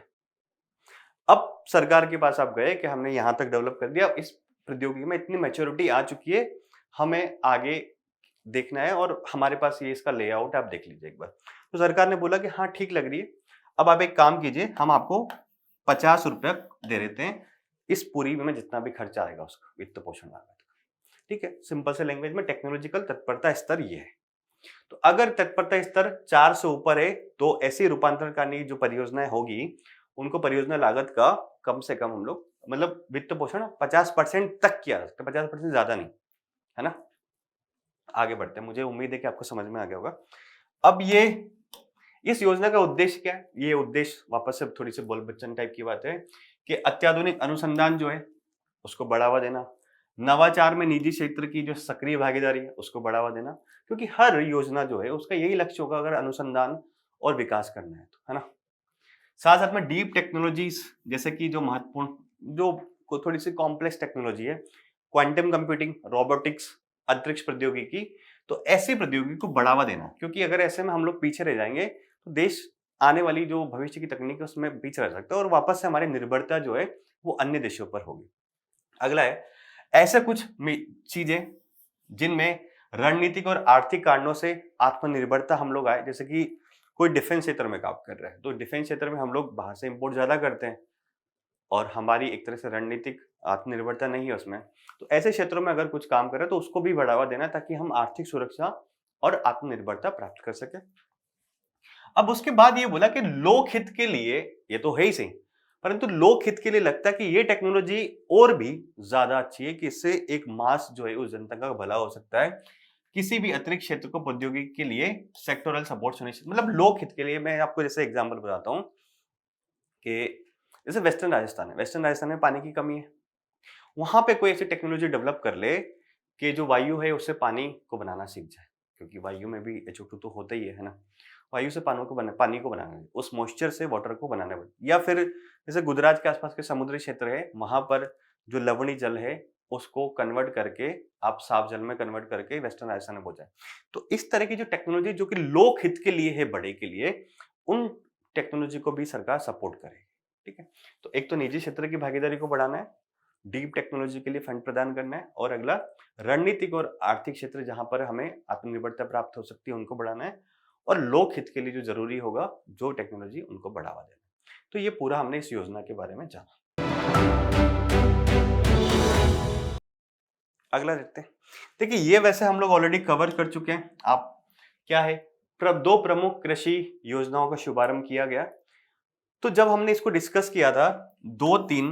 अब सरकार के पास आप गए कि हमने यहां तक डेवलप कर दिया, इस प्रौद्योगिकी में इतनी मैच्योरिटी आ चुकी है, हमें आगे देखना है और हमारे पास ये इसका लेआउट आप देख लीजिए एक बार। तो सरकार ने बोला कि हाँ ठीक लग रही है, अब आप एक काम कीजिए, हम आपको 50 रुपया दे देते हैं इस पूरी में जितना भी खर्चा आएगा उसका वित्त पोषण लागत का। ठीक है, सिंपल से लैंग्वेज में टेक्नोलॉजिकल तत्परता स्तर ये है। तो अगर तत्परता स्तर 4 से ऊपर है तो ऐसी रूपांतरण करने की जो परियोजनाएं होगी उनको परियोजना लागत का कम से कम हम लोग मतलब वित्त पोषण 50% तक किया जा सकता है, 50% ज्यादा नहीं, है ना। आगे बढ़ते हैं, मुझे उम्मीद है कि आपको समझ में आ गया होगा। अब ये इस योजना का उद्देश्य क्या है, ये उद्देश्य वापस से थोड़ी सी बोल बच्चन टाइप की बात है कि अत्याधुनिक अनुसंधान जो है उसको बढ़ावा देना, नवाचार में निजी क्षेत्र की जो सक्रिय भागीदारी है उसको बढ़ावा देना, क्योंकि हर योजना जो है उसका यही लक्ष्य होगा अगर अनुसंधान और विकास करना है तो, है ना। साथ साथ में डीप टेक्नोलॉजीज, जैसे कि जो महत्वपूर्ण जो थोड़ी सी कॉम्प्लेक्स टेक्नोलॉजी है, क्वांटम कंप्यूटिंग, रोबोटिक्स, अंतरिक्ष प्रौद्योगिकी, तो ऐसी प्रौद्योगिकी को बढ़ावा देना, क्योंकि अगर ऐसे में हम लोग पीछे रह जाएंगे तो देश आने वाली जो भविष्य की तकनीक है उसमें पीछे रह सकता है और वापस से हमारी निर्भरता जो है वो अन्य देशों पर होगी। अगला है ऐसे कुछ चीजें जिनमें रणनीतिक और आर्थिक कारणों से आत्मनिर्भरता हम लोग आए, जैसे कि कोई डिफेंस क्षेत्र में काम कर रहे हैं तो डिफेंस क्षेत्र में हम लोग बाहर से इंपोर्ट ज्यादा करते हैं और हमारी एक तरह से रणनीतिक आत्मनिर्भरता नहीं है उसमें, तो ऐसे क्षेत्रों में अगर कुछ काम करें तो उसको भी बढ़ावा देना ताकि हम आर्थिक सुरक्षा और आत्मनिर्भरता प्राप्त कर सके। अब उसके बाद ये बोला कि लोक हित के लिए, ये तो है ही सही, परंतु लोक हित के लिए लगता है कि ये टेक्नोलॉजी और भी ज्यादा अच्छी है कि इससे एक मास जो है उस जनता का भला हो सकता है। किसी भी अतिरिक्त क्षेत्र को प्रौद्योगिकी के लिए सेक्टोरल सपोर्ट सुनिश्चित, मतलब लोक हित के लिए मैं आपको जैसे एग्जांपल बताता हूं कि जैसे वेस्टर्न राजस्थान में पानी की कमी है, वहां पे कोई ऐसी टेक्नोलॉजी डेवलप कर ले कि जो वायु है उससे पानी को बनाना सीख जाए, क्योंकि वायु में भी H2 तो होता ही है ना, वायु से पानी को बनाना है, उस मॉइस्चर से वाटर को बनाना है। या फिर जैसे गुजरात के आसपास के समुद्री क्षेत्र है, वहां पर जो लवणीय जल है उसको कन्वर्ट करके आप साफ जल में कन्वर्ट करके वेस्टर्न राजस्थान में पहुंचाए। तो इस तरह की जो टेक्नोलॉजी जो कि लोक हित के लिए है, बड़े के लिए, उन टेक्नोलॉजी को भी सरकार सपोर्ट करे। ठीक है, तो एक तो निजी क्षेत्र की भागीदारी को बढ़ाना है, डीप टेक्नोलॉजी के लिए फंड प्रदान करना है, और अगला रणनीतिक और आर्थिक क्षेत्र जहां पर हमें आत्मनिर्भरता प्राप्त हो सकती है उनको बढ़ाना है, और लोक हित के लिए जो जरूरी होगा जो टेक्नोलॉजी उनको बढ़ावा देना। तो ये पूरा हमने इस योजना के बारे में जाना। अगला देखते हैं। देखिए ये वैसे हम लोग ऑलरेडी कवर कर चुके हैं। आप क्या है, दो प्रमुख कृषि योजनाओं का शुभारंभ किया गया। तो जब हमने इसको डिस्कस किया था, 2-3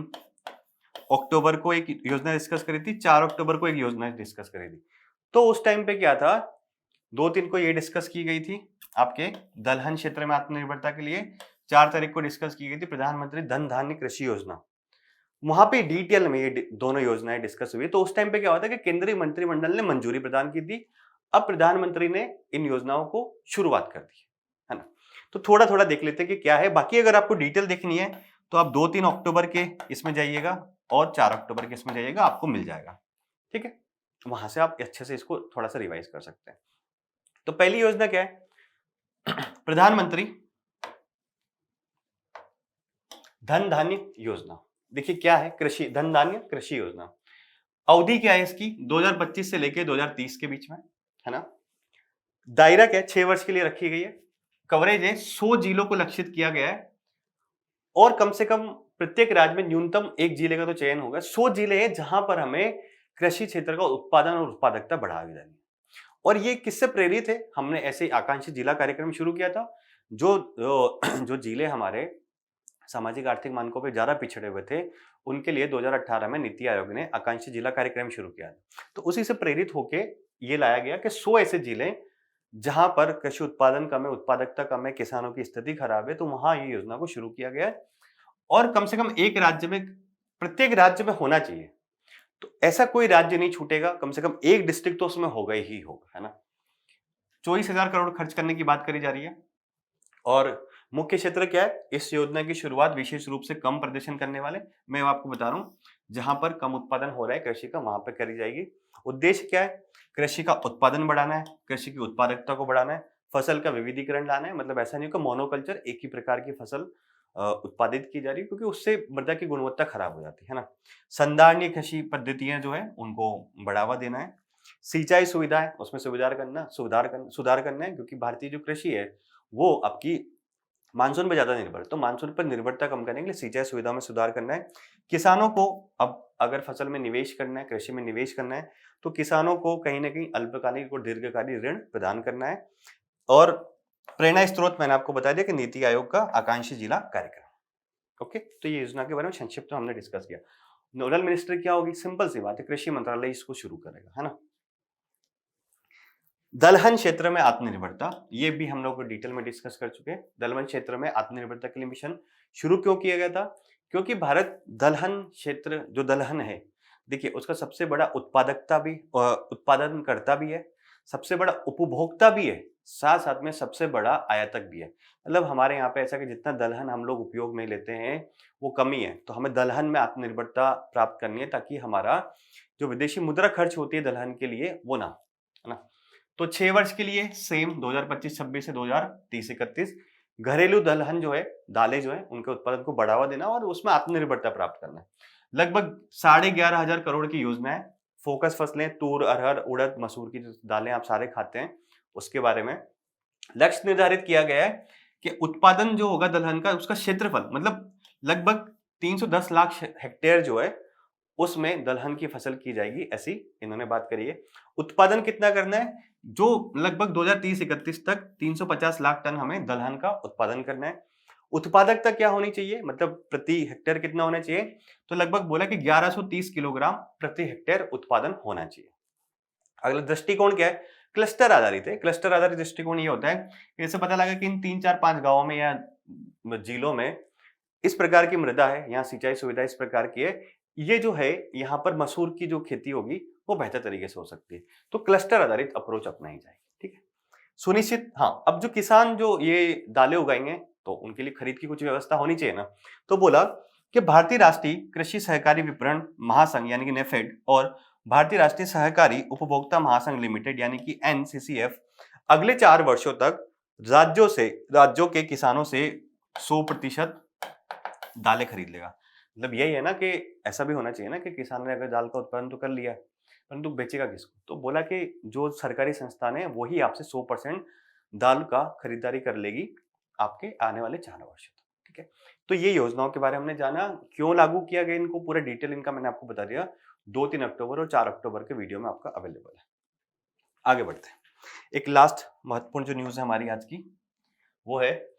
अक्टूबर को एक योजना डिस्कस करी थी, 4 अक्टूबर को एक योजना डिस्कस करी थी। तो उस टाइम पे क्या था, 2-3 को ये डिस्कस की गई थी आपके दलहन क्षेत्र में आत्मनिर्भरता के लिए। 4 तारीख को डिस्कस की गई थी प्रधानमंत्री धन धान्य कृषि योजना। वहां पे डिटेल में ये दोनों योजनाएं डिस्कस हुई। तो उस टाइम पे क्या होता है कि केंद्रीय मंत्रिमंडल ने मंजूरी प्रदान की थी। अब प्रधानमंत्री ने इन योजनाओं को शुरुआत कर दी है ना। तो थोड़ा थोड़ा देख लेते हैं कि क्या है। बाकी अगर आपको डिटेल देखनी है तो आप 2-3 अक्टूबर के इसमें जाइएगा और 4 अक्टूबर के इसमें जाइएगा, आपको मिल जाएगा। ठीक है, वहां से आप अच्छे से इसको थोड़ा सा रिवाइज कर सकते हैं। तो पहली योजना क्या है, प्रधानमंत्री धन धान्य योजना। देखिए क्या है, कृषि धन धान्य कृषि योजना। अवधि क्या है इसकी, 2025 से लेके 2030 के बीच में, है ना। दायरा क्या है, 6 वर्ष के लिए रखी गई है। कवरेज है 100 जिलों को लक्षित किया गया है और कम से कम प्रत्येक राज्य में न्यूनतम एक जिले का तो चयन होगा। 100 जिले हैं जहां पर हमें कृषि क्षेत्र का उत्पादन और उत्पादकता बढ़ावी जानी है। और ये किससे प्रेरित है, हमने ऐसे आकांक्षी जिला कार्यक्रम शुरू किया था। जो जिले हमारे सामाजिक आर्थिक मानकों पे ज्यादा पिछड़े हुए थे, उनके लिए 2018 में नीति आयोग ने आकांक्षी जिला कार्यक्रम शुरू किया। तो उसी से प्रेरित होके ये लाया गया कि 100 ऐसे जिले जहां पर कृषि उत्पादन कम है, उत्पादकता कम है, किसानों की स्थिति खराब है, तो वहां ये योजना को शुरू किया गया है। और कम से कम एक राज्य में, प्रत्येक राज्य में होना चाहिए। तो ऐसा कोई राज्य नहीं छूटेगा, कम से कम एक डिस्ट्रिक्ट तो उसमें होगा ही होगा, है ना। 24,000 करोड़ खर्च करने की बात करी जा रही है। और मुख्य क्षेत्र क्या है, इस योजना की शुरुआत विशेष रूप से कम प्रदर्शन करने वाले, मैं आपको बता रहा हूं, जहां पर कम उत्पादन हो रहा है कृषि का, वहां पर करी जाएगी। उद्देश्य क्या है, कृषि का उत्पादन बढ़ाना है, कृषि की उत्पादकता को बढ़ाना है, फसल का विविधीकरण लाना है। मतलब ऐसा नहीं कि मोनोकल्चर एक ही प्रकार की फसल उत्पादित की जा रही है, क्योंकि उससे मृदा की गुणवत्ता खराब हो जाती है ना। संधारणीय कृषि पद्धतियां जो है उनको बढ़ावा देना है। सिंचाई सुविधा है, उसमें सुधार करना है, क्योंकि भारतीय जो कृषि है वो आपकी मानसून पर ज्यादा निर्भर, तो मानसून पर निर्भरता कम करने के लिए सिंचाई सुविधा में सुधार करना है। किसानों को अब अगर फसल में निवेश करना है, कृषि में निवेश करना है, तो किसानों को कहीं ना कहीं अल्पकालिक और दीर्घकालिक ऋण प्रदान करना है। और प्रेरणा स्रोत मैंने आपको बता दिया कि नीति आयोग का आकांक्षी जिला कार्यक्रम। ओके, तो ये योजना के बारे में संक्षिप्त में हमने डिस्कस किया। नोडल मिनिस्ट्री क्या होगी, सिंपल सी बात है, कृषि मंत्रालय इसको शुरू करेगा, है ना। दलहन क्षेत्र में आत्मनिर्भरता, ये भी हम लोग डिटेल में डिस्कस कर चुके हैं। दलहन क्षेत्र में आत्मनिर्भरता के लिए मिशन शुरू क्यों किया गया था, क्योंकि भारत दलहन क्षेत्र, जो दलहन है, देखिए उसका सबसे बड़ा उत्पादकता भी, उत्पादन करता भी है, सबसे बड़ा उपभोक्ता भी है, साथ साथ में सबसे बड़ा आयातक भी है। मतलब हमारे यहाँ पे ऐसा कि जितना दलहन हम लोग उपयोग में लेते हैं वो कमी है, तो हमें दलहन में आत्मनिर्भरता प्राप्त करनी है, ताकि हमारा जो विदेशी मुद्रा खर्च होती है दलहन के लिए वो ना, है ना। तो 6 वर्ष के लिए सेम 2025-26 से 2030-31 घरेलू दलहन जो है, दालें जो है, उनके उत्पादन को बढ़ावा देना और उसमें आत्मनिर्भरता प्राप्त करना है। लगभग 11,500 करोड़ की योजना है। फोकस फसलें तूर, अरहर, उड़द, मसूर की जो दालें आप सारे खाते हैं, उसके बारे में लक्ष्य निर्धारित किया गया है कि उत्पादन जो होगा दलहन का, उसका क्षेत्रफल मतलब लगभग 310 लाख हेक्टेयर जो है उसमें दलहन की फसल की जाएगी, ऐसी इन्होंने बात करी है। उत्पादन कितना करना है, जो लगभग 2030-31 तक 350 लाख टन हमें दलहन का उत्पादन करना है। उत्पादकता क्या होनी चाहिए, मतलब प्रति हेक्टेयर कितना होना चाहिए, तो लगभग बोला कि 1130 किलोग्राम प्रति हेक्टेयर उत्पादन होना चाहिए। अगला दृष्टिकोण क्या है, क्लस्टर आधारित है। क्लस्टर आधारित दृष्टिकोण ये होता है, जैसे पता लगा कि इन 3-4-5 गांवों में या जिलों में इस प्रकार की मृदा है, यहाँ सिंचाई सुविधा इस प्रकार की है, ये जो है यहाँ पर मसूर की जो खेती होगी वो बेहतर तरीके से हो सकती है। तो क्लस्टर आधारित अप्रोच अपनाई जाएगी। ठीक है, सुनिश्चित, हाँ, अब जो किसान जो ये दालें उगाएंगे तो उनके लिए खरीद की कुछ व्यवस्था होनी चाहिए ना। तो बोला कि भारतीय राष्ट्रीय कृषि सहकारी विपणन महासंघ यानी कि नेफेड और भारतीय राष्ट्रीय सहकारी उपभोक्ता महासंघ लिमिटेड यानी कि एनसीसीएफ अगले 4 वर्षों तक राज्यों के किसानों से 100% दालें खरीद लेगा। मतलब यही है ना कि ऐसा भी होना चाहिए ना कि किसान ने अगर दाल का उत्पादन तो कर लिया है, परंतु बेचेगा किसको, तो बोला कि जो सरकारी संस्थान है वही आपसे 100% दाल का खरीदारी कर लेगी आपके आने वाले 4 वर्षों तक। ठीक है। तो ये योजनाओं के बारे में हमने जाना, क्यों लागू किया गया इनको, पूरा डिटेल इनका मैंने आपको बता दिया। 2-3 अक्टूबर और 4 अक्टूबर के वीडियो में आपका अवेलेबल है। आगे बढ़ते हैं। एक लास्ट महत्वपूर्ण जो न्यूज है हमारी आज की, वो है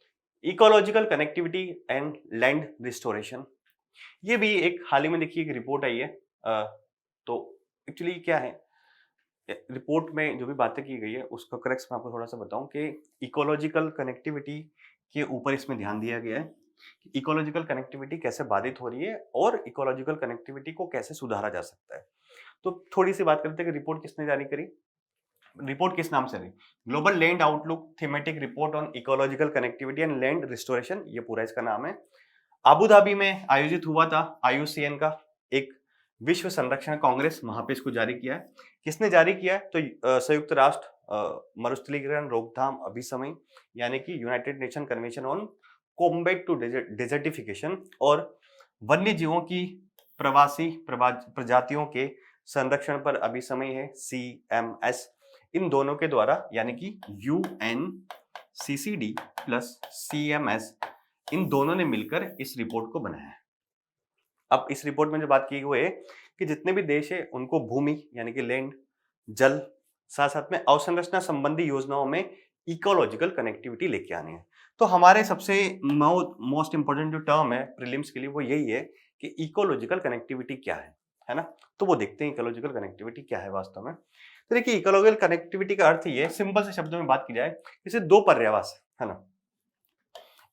ecological connectivity and land restoration. ये भी एक हाल ही में देखिए एक रिपोर्ट आई है। तो एक्चुअली क्या है, रिपोर्ट में जो भी बातें की गई है उसका करेक्ट मैं आपको थोड़ा सा बताऊं कि इकोलॉजिकल कनेक्टिविटी के ऊपर इसमें ध्यान दिया गया है कि इकोलॉजिकल कनेक्टिविटी कैसे बाधित हो रही है और इकोलॉजिकल कनेक्टिविटी को कैसे सुधारा जा सकता है। तो थोड़ी सी बात करते हैं कि रिपोर्ट किसने जारी करी। रिपोर्ट किस नाम से रही, global land outlook thematic report on ecological connectivity and land restoration, ये पूरा इसका नाम है। अबू धाबी में आयोजित हुआ था IUCN का एक विश्व संरक्षण कांग्रेस, वहां पे इसको जारी किया है। किसने जारी किया है, तो संयुक्त राष्ट्र मरुस्थलीकरण रोकथाम अभिसमय यानी कि United Nation Convention on combat to desertification और वन्य जीवों की प्रवासी प्रजातियों के संरक्षण पर अभिसमय है CMS, इन दोनों के द्वारा यानी कि UNCCD प्लस CMS, इन दोनों ने मिलकर इस रिपोर्ट को बनाया है। अब इस रिपोर्ट में जो बात की गई है कि जितने भी देश है उनको भूमि यानी कि लैंड, जल, साथ साथ में अवसंरचना संबंधी योजनाओं में इकोलॉजिकल कनेक्टिविटी लेके आनी है। तो हमारे सबसे मोस्ट इंपोर्टेंट जो टर्म है प्रीलिम्स के लिए वो यही है कि इकोलॉजिकल कनेक्टिविटी क्या है ना। तो वो देखते हैं इकोलॉजिकल कनेक्टिविटी क्या है वास्तव में। तो देखिए इकोलॉजिकल कनेक्टिविटी का अर्थ ये सिंपल से शब्दों में बात की जाए, जैसे दो पर्यावास है ना,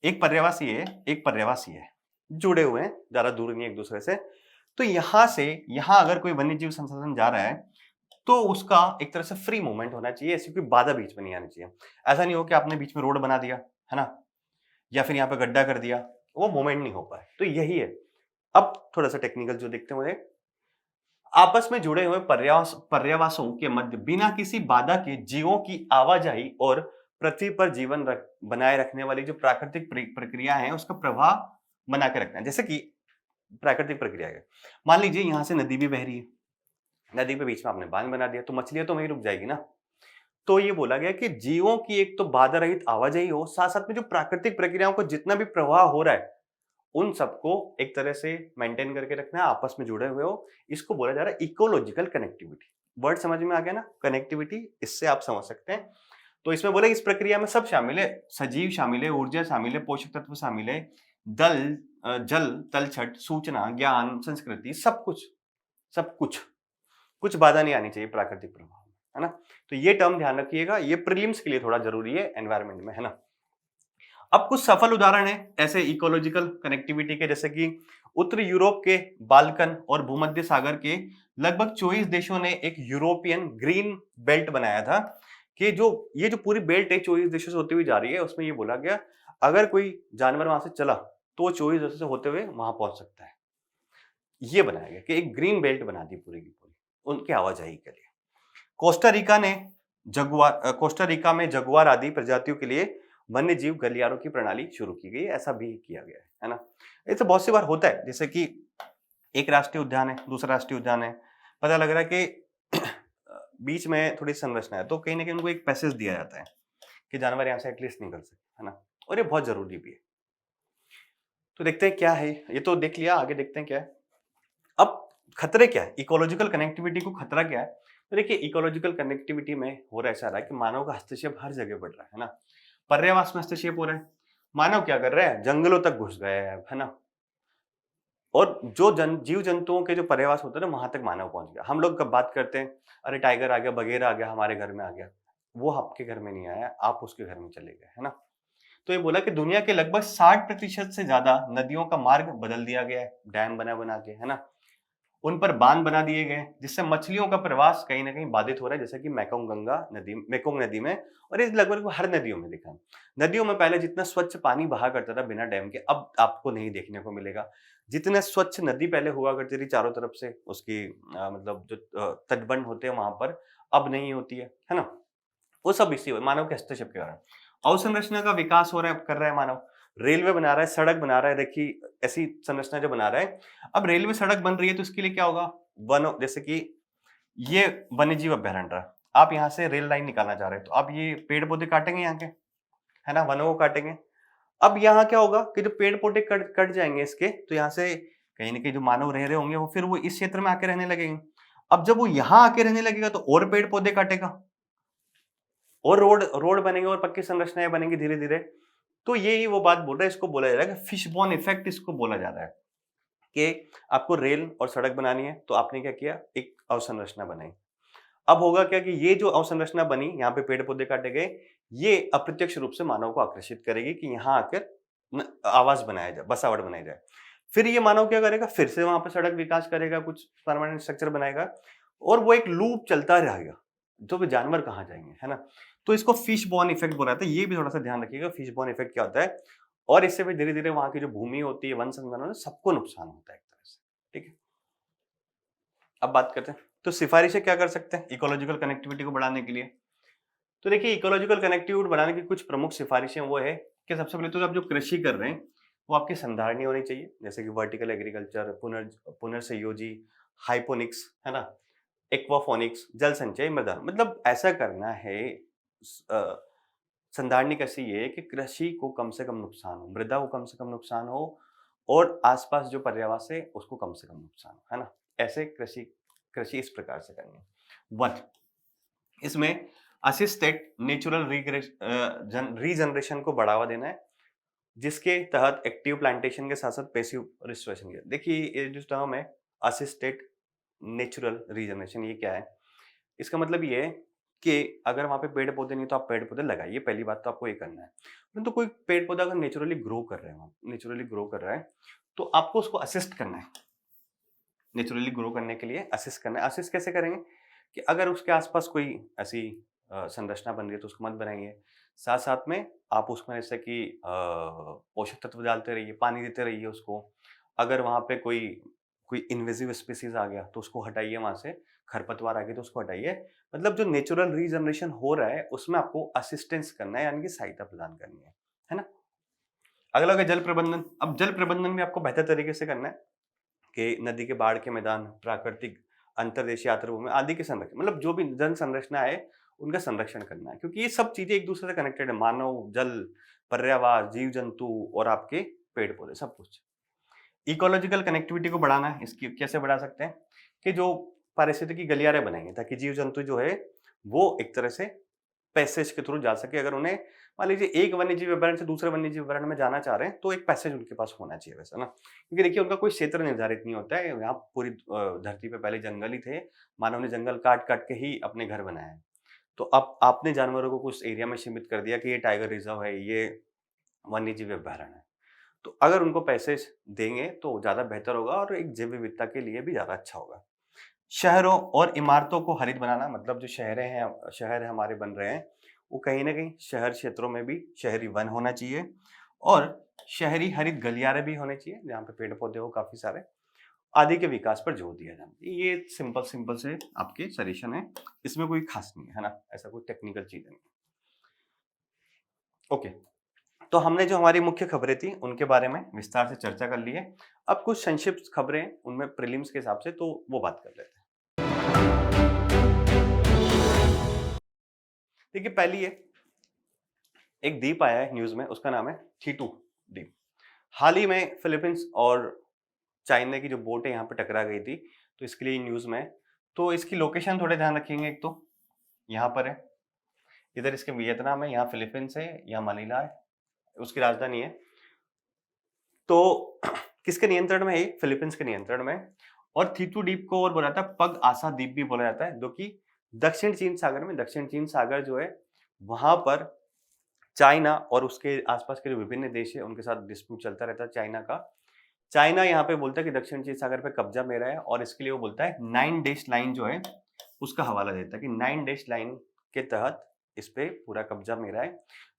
एक पर्यावासी है एक पर्यावासी है, जुड़े हुए हैं, ज्यादा दूर नहीं एक दूसरे से। तो यहां से यहां अगर कोई वन्य जीव संसाधन जा रहा है तो उसका एक तरह से फ्री मूवमेंट होना चाहिए, ऐसी कोई बाधा बीच में नहीं आनी चाहिए। ऐसा नहीं हो कि आपने बीच में रोड बना दिया है ना, या फिर यहाँ पे गड्ढा कर दिया, वो मूवमेंट नहीं हो पाए। तो यही है। अब थोड़ा सा टेक्निकल जो देखते हैं, आपस में जुड़े हुए पर्यावासों के मध्य बिना किसी बाधा के जीवों की आवाजाही और पृथ्वी पर जीवन बनाए रखने वाली जो प्राकृतिक प्रक्रिया है उसका प्रवाह बना के रखना है। जैसे कि प्राकृतिक प्रक्रिया है, मान लीजिए यहां से नदी भी बह रही है, नदी पे बीच में आपने बांध बना दिया तो मछलियां तो वहीं रुक जाएगी ना। तो ये बोला गया कि जीवों की एक तो बाधा रहित आवाजाही हो, साथ साथ में जो प्राकृतिक प्रक्रियाओं को जितना भी प्रवाह हो रहा है उन सबको एक तरह से मेंटेन करके रखना है, आपस में जुड़े हुए हो। इसको बोला जा रहा है इकोलॉजिकल कनेक्टिविटी। वर्ड समझ में आ गया ना, कनेक्टिविटी, इससे आप समझ सकते हैं। तो इसमें बोले इस प्रक्रिया में सब शामिल है, सजीव शामिल है, ऊर्जा शामिल है, पोषक तत्व शामिल है, जल, तलछट, सूचना, ज्ञान, संस्कृति, सब कुछ कुछ बाधा नहीं आनी चाहिए प्राकृतिक प्रभाव में, है ना। तो ये टर्म ध्यान रखिएगा, ये प्रीलिम्स के लिए थोड़ा जरूरी है एनवायरमेंट में, है ना। अब कुछ सफल उदाहरण है ऐसे इकोलॉजिकल कनेक्टिविटी के, जैसे कि उत्तरी यूरोप के बाल्कन और भूमध्य सागर के लगभग 24 देशों ने एक यूरोपियन ग्रीन बेल्ट बनाया था कि ये जो पूरी बेल्ट है 24 देशों से होती हुई जा रही है, उसमें ये बोला गया अगर कोई जानवर वहां से चला तो वो 24 देशों से होते हुए वहां पहुंच सकता है। ये बनाया गया कि एक ग्रीन बेल्ट बना दी पूरी की पूरी उनकी आवाजाही के लिए। कोस्टा रिका में जगुआर आदि प्रजातियों के लिए वन्य जीव गलियारों की प्रणाली शुरू की गई, ऐसा भी किया गया है ना। ये तो बहुत सी बार होता है, जैसे कि एक राष्ट्रीय उद्यान है, दूसरा राष्ट्रीय उद्यान है, पता लग रहा है कि बीच में थोड़ी संरचना है, तो कहीं ना कहीं उनको एक पैसेज दिया जाता है कि जानवर यहाँ से एटलीस्ट निकल सके, है ना। और ये बहुत जरूरी भी है। तो देखते हैं क्या है, ये तो देख लिया, आगे देखते हैं क्या है। अब खतरे क्या है, इकोलॉजिकल कनेक्टिविटी को खतरा क्या है। तो देखिए इकोलॉजिकल कनेक्टिविटी में हो रहा ऐसा रहा है कि मानव का हस्तक्षेप हर जगह बढ़ रहा है ना। पर्यावास में हस्तक्षेप हो रहा है, मानव क्या कर रहा है, जंगलों तक घुस गए है ना। और जो जीव जंतुओं के जो पर्यावास होते हैं ना वहां तक मानव पहुंच गया। हम लोग कब बात करते हैं, अरे टाइगर आ गया, बगेरा आ गया, हमारे घर में आ गया, वो आपके घर में नहीं आया, आप उसके घर में चले गए, है ना। तो ये बोला कि दुनिया के लगभग 60% से ज्यादा नदियों का मार्ग बदल दिया गया है, डैम बना के, है ना। उन पर बांध बना दिए गए जिससे मछलियों का प्रवास कहीं ना कहीं बाधित हो रहा है, जैसे कि मेकोंग नदी में, और ये लगभग हर नदियों में दिखा। नदियों में पहले जितना स्वच्छ पानी बहा करता था बिना डैम के, अब आपको नहीं देखने को मिलेगा। जितने स्वच्छ नदी पहले हुआ करती थी चारों तरफ से उसकी मतलब जो तटबंध होते हैं वहां पर, अब नहीं होती है ना। वो सब इसी मानव के हस्तक्षेप के कारण। अवसंरचना का विकास हो रहा है, कर रहा है मानव, रेलवे बना रहा है, सड़क बना रहा है, देखिए ऐसी संरचना जो बना रहा है। अब रेलवे सड़क बन रही है तो इसके लिए क्या होगा, वन, जैसे कि ये वन्य जीव अभ्यारण्य रहा, आप यहाँ से रेल लाइन निकालना चाह रहे हैं तो आप ये पेड़ पौधे काटेंगे यहाँ के, है ना, वनों को काटेंगे। अब यहाँ क्या होगा कि जो पेड़ पौधे कट कट जाएंगे इसके, तो यहाँ से कहीं ना कहीं जो मानव रह रहे होंगे वो फिर वो इस क्षेत्र में आके रहने लगेंगे। अब जब वो यहाँ आके रहने लगेगा तो और पेड़ पौधे काटेगा और रोड रोड बनेंगे और पक्की संरचनाएं बनेंगी धीरे धीरे। तो यही वो बात बोल रहा है, इसको बोला जा रहा है फिश बोन इफेक्ट, इसको बोला जा रहा है कि आपको रेल और सड़क बनानी है तो आपने क्या किया, एक अवसंरचना बनाई। अब होगा क्या कि ये जो अवसंरचना बनी, यहाँ पे पेड़ पौधे काटे गए, ये अप्रत्यक्ष रूप से मानव को आकर्षित करेगी कि यहाँ आकर आवास बनाया जाए, बसावट बनाई जाए। फिर ये मानव क्या करेगा, फिर से वहां पे सड़क विकास करेगा, कुछ परमानेंट स्ट्रक्चर बनाएगा और वो एक लूप चलता रहेगा। तो फिर जानवर कहाँ जाएंगे, है ना। तो इसको फिश बॉर्न इफेक्ट बोला जाता है, ये भी थोड़ा सा ध्यान रखिएगा फिश बॉर्न इफेक्ट क्या होता है। और इससे भी धीरे धीरे वहां की जो भूमि होती है, वन संवर्धन, सबको नुकसान होता है एक तरह से। ठीक है, अब बात करते हैं तो सिफारिशें क्या कर सकते हैं इकोलॉजिकल कनेक्टिविटी को बढ़ाने के लिए। तो देखिए, इकोलॉजिकल कनेक्टिविटी बढ़ाने की कुछ प्रमुख सिफारिशें वो है कि सबसे पहले तो आप जो कृषि कर रहे हैं वो आपकी संधारनीय होनी चाहिए, जैसे कि वर्टिकल एग्रीकल्चर, पुनर्संयोजी, हाइपोनिक्स, है ना, एक्वाफोनिक्स, जल संचय, मृदा, मतलब ऐसा करना है। संधारणी कैसी है कि कृषि को कम से कम नुकसान हो, मृदा को कम से कम नुकसान हो और आसपास जो पर्यावास है उसको कम से कम नुकसान हो, है ना। ऐसे कृषि कृषि इस प्रकार से करनी है। वन, इसमें असिस्टेड नेचुरल रीजनरेशन को बढ़ावा देना है, जिसके तहत एक्टिव प्लांटेशन के साथ साथ पैसिव रिस्टोरेशन किया। देखिए, ये जो टर्म है असिस्टेड नेचुरल रीजनरेशन, ये क्या है, इसका मतलब ये है कि अगर वहां पे पेड़ पौधे नहीं तो आप पेड़ पौधे लगाइए, पहली बात तो आपको ये करना है। परंतु तो कोई पेड़ पौधा अगर नेचुरली ग्रो कर रहे हो, नेचुरली ग्रो कर रहा है, तो आपको उसको असिस्ट करना है। नेचुरली ग्रो करने के लिए असिस्ट करना है। असिस्ट कैसे करेंगे कि अगर उसके आसपास कोई ऐसी संरचना बन रही है तो उसको मत बनाइए। साथ साथ में आप उसमें जैसे कि पोषक तत्व डालते रहिए, पानी देते रहिए उसको। अगर वहाँ पे कोई कोई इन्वेजिव स्पीसीज आ गया तो उसको हटाइए वहाँ से, खरपतवार आ गई तो उसको हटाइए। मतलब जो नेचुरल रीजनरेशन हो रहा है उसमें आपको असिस्टेंस करना है, यानी कि सहायता प्रदान करनी है ना। अगला है जल प्रबंधन। अब जल प्रबंधन भी आपको बेहतर तरीके से करना है कि नदी के बाढ़ के मैदान, प्राकृतिक अंतर्देशीय आर्द्रभूमि आदि के संरक्षण, मतलब जो भी जन संरचना है उनका संरक्षण करना है, क्योंकि ये सब चीजें एक दूसरे से कनेक्टेड है। मानव, जल, पर्यावरण, जीव जंतु और आपके पेड़ पौधे, सब कुछ। इकोलॉजिकल कनेक्टिविटी को बढ़ाना है, इसकी कैसे बढ़ा सकते हैं कि जो पारिस्थितिकी गलियारे बनाएंगे ताकि जीव जंतु जो है वो एक तरह से पैसेज के थ्रू जा सके। अगर उन्हें मान लीजिए एक वन्यजीव अभयारण्य से दूसरे वन्यजीव अभयारण्य में जाना चाह रहे हैं तो एक पैसेज उनके पास होना चाहिए वैसा ना, क्योंकि देखिए उनका कोई क्षेत्र निर्धारित नहीं होता है। यहाँ पूरी धरती पे पहले जंगल ही थे, मानव ने जंगल काट काट के ही अपने घर बनाए हैं। तो अब आपने जानवरों को कुछ एरिया में सीमित कर दिया कि ये टाइगर रिजर्व है, ये वन्यजीव अभयारण्य है। तो अगर उनको पैसेज देंगे तो ज्यादा बेहतर होगा और एक जैव विविधता के लिए भी ज्यादा अच्छा होगा। शहरों और इमारतों को हरित बनाना, मतलब जो शहर हमारे बन रहे हैं वो कहीं ना कहीं शहर क्षेत्रों में भी शहरी वन होना चाहिए और शहरी हरित गलियारे भी होने चाहिए जहाँ पे पेड़ पौधे हो काफी सारे, आदि के विकास पर जोर दिया जाना। ये सिंपल सिंपल से आपके सजेशन है, इसमें कोई खास नहीं है ना, ऐसा कोई टेक्निकल चीज नहीं। ओके, तो हमने जो हमारी मुख्य खबरें थी उनके बारे में विस्तार से चर्चा कर ली है। अब कुछ संक्षिप्त खबरें उनमें प्रीलिम्स के हिसाब से, तो वो बात कर लेते हैं। देखिए, पहली है, एक द्वीप आया है न्यूज में, उसका नाम है थीटू द्वीप। हाल ही में फिलीपींस और चाइना की जो बोट है यहाँ पे टकरा गई थी, तो इसके लिए न्यूज में। तो इसकी लोकेशन थोड़े ध्यान रखेंगे, एक तो यहाँ पर है, इधर इसके वियतनाम है, यहाँ फिलीपींस है, यहाँ मनीला है, उसकी राजधानी है। तो किसके नियंत्रण में है, फिलीपींस के नियंत्रण में। और थीटू द्वीप को और बोला जाता है पग आसा द्वीप भी बोला जाता है, जो कि दक्षिण चीन सागर में, दक्षिण चीन सागर जो है वहां पर चाइना और उसके आसपास के जो विभिन्न देश है उनके साथ डिस्प्यूट चलता रहता है चाइना का। चाइना यहाँ पे बोलता है कि दक्षिण चीन सागर पे कब्जा मेरा है, और इसके लिए वो बोलता है 9 डैश लाइन जो है उसका हवाला देता है कि 9 डैश लाइन के तहत इस पे पूरा कब्जा मेरा है।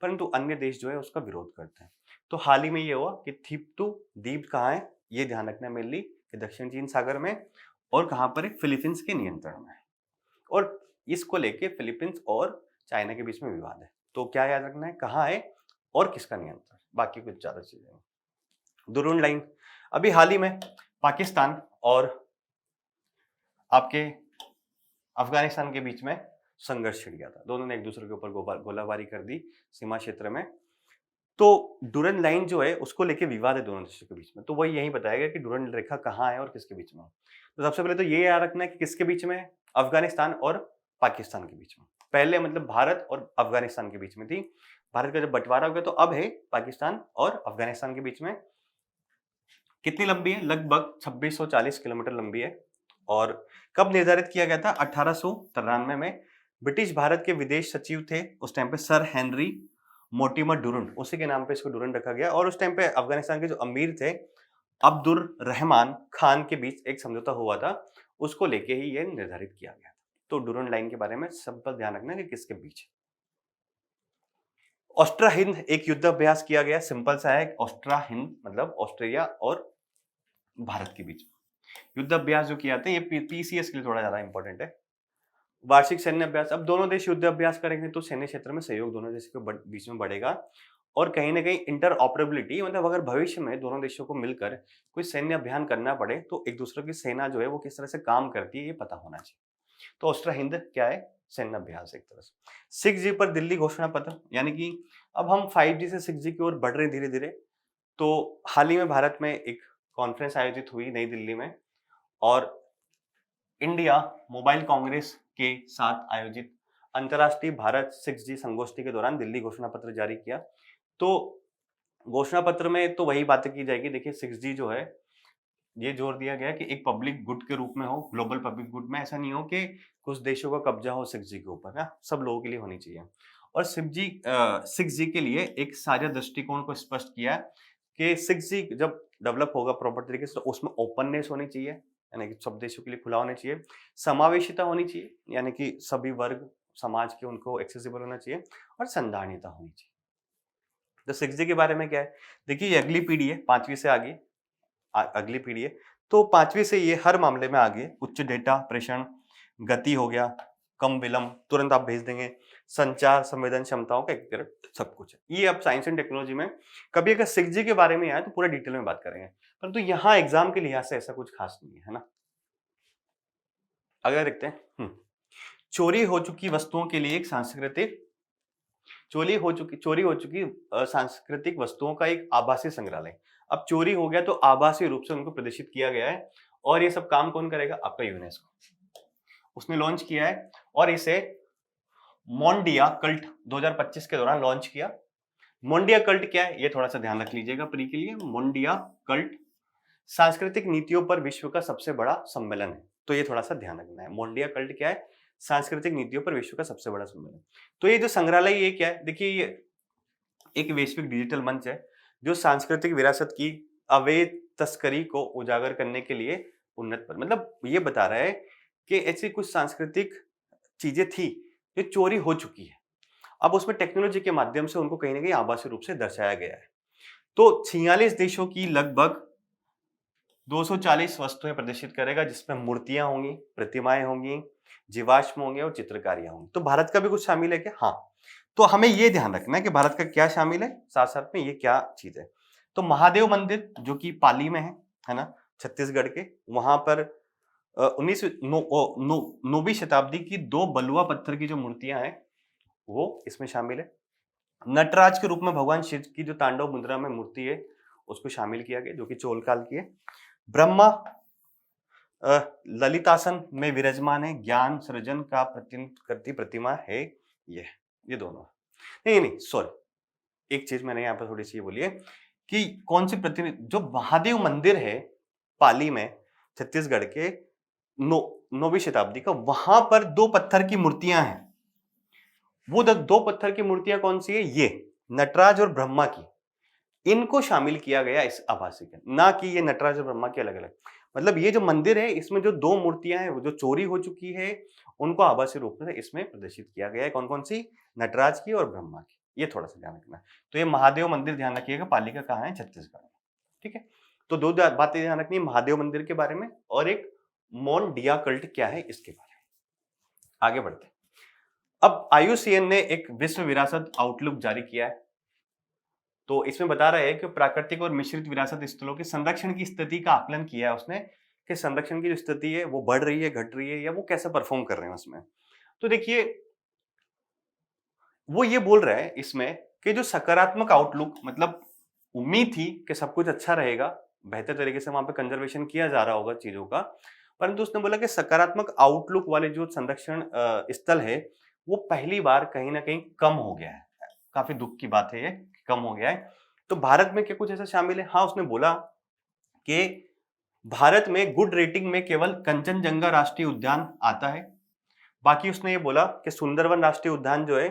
परंतु अन्य देश जो है उसका विरोध करते हैं। तो हाल ही में ये हुआ कि थीटू द्वीप कहाँ है, ये ध्यान रखना है मेनली कि दक्षिण चीन सागर में, और कहाँ पर है, फिलीपींस के नियंत्रण में है। और इसको लेके फिलीपींस और चाइना के बीच में विवाद है। तो क्या याद रखना है, कहाँ है और किसका नियंत्रण, बाकी कुछ ज्यादा चीजें नहीं। दुरुन लाइन, अभी हाल ही में पाकिस्तान और आपके अफगानिस्तान के बीच में संघर्ष छिड़ गया था। दोनों ने एक दूसरे के ऊपर गोलाबारी कर दी सीमा क्षेत्र में। तो डुरंड लाइन जो है उसको लेके विवाद है दोनों देशों के बीच में। तो वही यही बताया गया कि डुरंड रेखा कहाँ है और किसके बीच में है। तो सबसे पहले तो ये याद रखना है कि किसके बीच में है, अफगानिस्तान और पाकिस्तान के बीच में। पहले मतलब भारत और अफगानिस्तान के बीच में थी। भारत का जब बंटवारा हो गया तो अब है पाकिस्तान और अफगानिस्तान के बीच में। कितनी लंबी है? लगभग 2640 किलोमीटर लंबी है। और कब निर्धारित किया गया था? 1893 में। ब्रिटिश भारत के विदेश सचिव थे उस टाइम पे सर हेनरी मोटिमर डुरंड, उसी के नाम पे इसको डुरंड रखा गया। और उस टाइम पे अफगानिस्तान के जो अमीर थे अब्दुर रहमान खान के बीच एक समझौता हुआ था, उसको लेके ही ये निर्धारित किया गया था। तो डुरंड लाइन के बारे में सब पर ध्यान रखना कि किसके बीच है। ऑस्ट्रा हिंद एक युद्ध अभ्यास किया गया, सिंपल सा है। ऑस्ट्रा हिंद मतलब ऑस्ट्रेलिया और भारत के बीच युद्ध अभ्यास जो किया था, ये पीसीएस के लिए थोड़ा ज्यादा इंपॉर्टेंट है। वार्षिक सैन्य अभ्यास, अब दोनों देश युद्ध अभ्यास करेंगे तो सैन्य क्षेत्र में सहयोग दोनों देशों के बीच में बढ़ेगा। और कहीं ना कहीं इंटर ऑपरेबिलिटी, मतलब अगर भविष्य में दोनों देशों को मिलकर कोई सैन्य अभियान करना पड़े तो एक दूसरे की सेना जो है वो किस तरह से काम करती है ये पता होना चाहिए। तो ऑस्ट्रा हिंद क्या है? सैन्य अभ्यास एक तरह से। 6G पर दिल्ली घोषणा पत्र, यानी कि अब हम 5G से 6G की ओर बढ़ रहे हैं धीरे धीरे। तो हाल ही में भारत में एक कॉन्फ्रेंस आयोजित हुई नई दिल्ली में, और इंडिया मोबाइल कांग्रेस के साथ आयोजित अंतर्राष्ट्रीय भारत 6G संगोष्ठी के दौरान दिल्ली घोषणा पत्र जारी किया। तो घोषणा पत्र में तो वही बातें की जाएगी। देखिए 6G जो है ये जोर दिया गया कि एक पब्लिक गुड के रूप में हो, ग्लोबल पब्लिक गुड में। ऐसा नहीं हो कि कुछ देशों का कब्जा हो 6G के ऊपर, ना, सब लोगों के लिए होनी चाहिए। और 6G के लिए एक साझा दृष्टिकोण को स्पष्ट किया कि 6G जब डेवलप होगा प्रॉपर तरीके से तो उसमें ओपननेस होनी चाहिए, यानी कि सब देशों के लिए खुला होना चाहिए। समावेशिता होनी चाहिए, यानी कि सभी वर्ग समाज के उनको एक्सेसिबल होना चाहिए। और संधारणीयता होनी चाहिए। तो 6G के बारे में क्या है? देखिए ये अगली पीढ़ी है, 5वीं से आगे अगली पीढ़ी है। तो 5वीं से ये हर मामले में आगे, उच्च डेटा प्रेषण, गति हो गया, कम विलंब, तुरंत आप भेज देंगे, संचार संवेदन क्षमताओं का एकीकरण, सब कुछ है। ये अब साइंस एंड टेक्नोलॉजी में कभी अगर 6G के बारे में आए तो पूरा डिटेल में बात करेंगे, परंतु यहाँ एग्जाम के लिहाज से ऐसा कुछ खास नहीं है ना। अगला देखते हैं। चोरी हो चुकी वस्तुओं के लिए एक सांस्कृतिक चोरी हो चुकी सांस्कृतिक वस्तुओं का एक आभासी संग्रहालय। अब चोरी हो गया तो आभासी रूप से उनको प्रदर्शित किया गया है। और ये सब काम कौन करेगा? आपका यूनेस्को, उसने लॉन्च किया है। और इसे मोंडिया कल्ट 2025 के दौरान लॉन्च किया। मोंडिया कल्ट क्या है ये थोड़ा सा ध्यान रख लीजिएगा प्री के लिए। मोंडिया कल्ट सांस्कृतिक नीतियों पर विश्व का सबसे बड़ा सम्मेलन है, तो ये थोड़ा सा ध्यान रखना है। मोंडिया कल्ट क्या है? सांस्कृतिक नीतियों पर विश्व का सबसे बड़ा सम्मेलन। तो ये जो संग्रहालय ये क्या है? देखिए ये एक वैश्विक डिजिटल मंच है जो सांस्कृतिक विरासत की अवैध तस्करी को उजागर करने के लिए उन्नत पर, मतलब ये बता रहा है कि ऐसी कुछ सांस्कृतिक चीजें थी जो चोरी हो चुकी है, अब उसमें टेक्नोलॉजी के माध्यम से उनको कहीं ना कहीं आभासी रूप से दर्शाया गया है। तो 46 देशों की लगभग 240 वस्तुएं प्रदर्शित करेगा, जिसमें मूर्तियां होंगी, प्रतिमाएं होंगी, जीवाश्म होंगे और चित्रकारियां होंगी। तो भारत का भी कुछ शामिल है क्या? हाँ। तो हमें ये ध्यान रखना है कि भारत का क्या शामिल है, साथ साथ में ये क्या चीज है। तो महादेव मंदिर जो कि पाली में है ना, छत्तीसगढ़ के, वहां पर 9वीं शताब्दी की 2 बलुआ पत्थर की जो मूर्तियां हैं वो इसमें शामिल है। नटराज के रूप में भगवान शिव की जो तांडव मुद्रा में मूर्ति है उसको शामिल किया गया, जो कि चोल काल की है। ब्रह्मा ललितासन में विराजमान है, ज्ञान सृजन का प्रतिनिधित्व करती प्रतिमा है ये दोनों। नहीं नहीं सॉरी, एक चीज मैंने यहाँ पर थोड़ी सी ये बोली है कि कौन सी प्रतिनिधि, जो महादेव मंदिर है पाली में छत्तीसगढ़ के 9वीं शताब्दी का, वहां पर 2 पत्थर की मूर्तियां हैं। वो 2 पत्थर की मूर्तियां कौन सी है? ये नटराज और ब्रह्मा की, इनको शामिल किया गया इस आभासी के, ना कि ये नटराज और ब्रह्मा के अलग अलग। मतलब ये जो मंदिर है इसमें जो 2 मूर्तियां हैं वो जो चोरी हो चुकी है उनको आभासी रूप में इसमें प्रदर्शित किया गया है। कौन कौन सी? नटराज की और ब्रह्मा की। ये थोड़ा सा ध्यान रखना है। तो ये महादेव मंदिर ध्यान रखिएगा, पाली का कहाँ है? छत्तीसगढ़ में। ठीक है, तो 2 बातें ध्यान रखनी है, महादेव मंदिर के बारे में और एक मोनडिया कल्ट क्या है इसके बारे में। आगे बढ़ते हैं। अब IUCN ने एक विश्व विरासत आउटलुक जारी किया है। तो इसमें बता रहा है कि प्राकृतिक और मिश्रित विरासत स्थलों के संरक्षण की स्थिति का आकलन किया है उसने, कि संरक्षण की जो स्थिति है वो बढ़ रही है, घट रही है, या वो कैसे परफॉर्म कर रहे हैं उसमें। तो देखिए वो ये बोल रहा है इसमें कि जो सकारात्मक आउटलुक, मतलब उम्मीद थी कि सब कुछ अच्छा रहेगा, बेहतर तरीके से वहां पे कंजर्वेशन किया जा रहा होगा चीजों का, परंतु उसने बोला कि सकारात्मक आउटलुक वाले जो संरक्षण स्थल है वो पहली बार कहीं ना कहीं कम हो गया है। काफी दुख की बात है ये, कम हो गया है। तो भारत में क्या कुछ ऐसा शामिल है? हाँ, उसने बोला कि भारत में गुड रेटिंग में केवल कंचनजंगा राष्ट्रीय उद्यान आता है। बाकी उसने ये बोला कि सुंदरवन राष्ट्रीय उद्यान जो है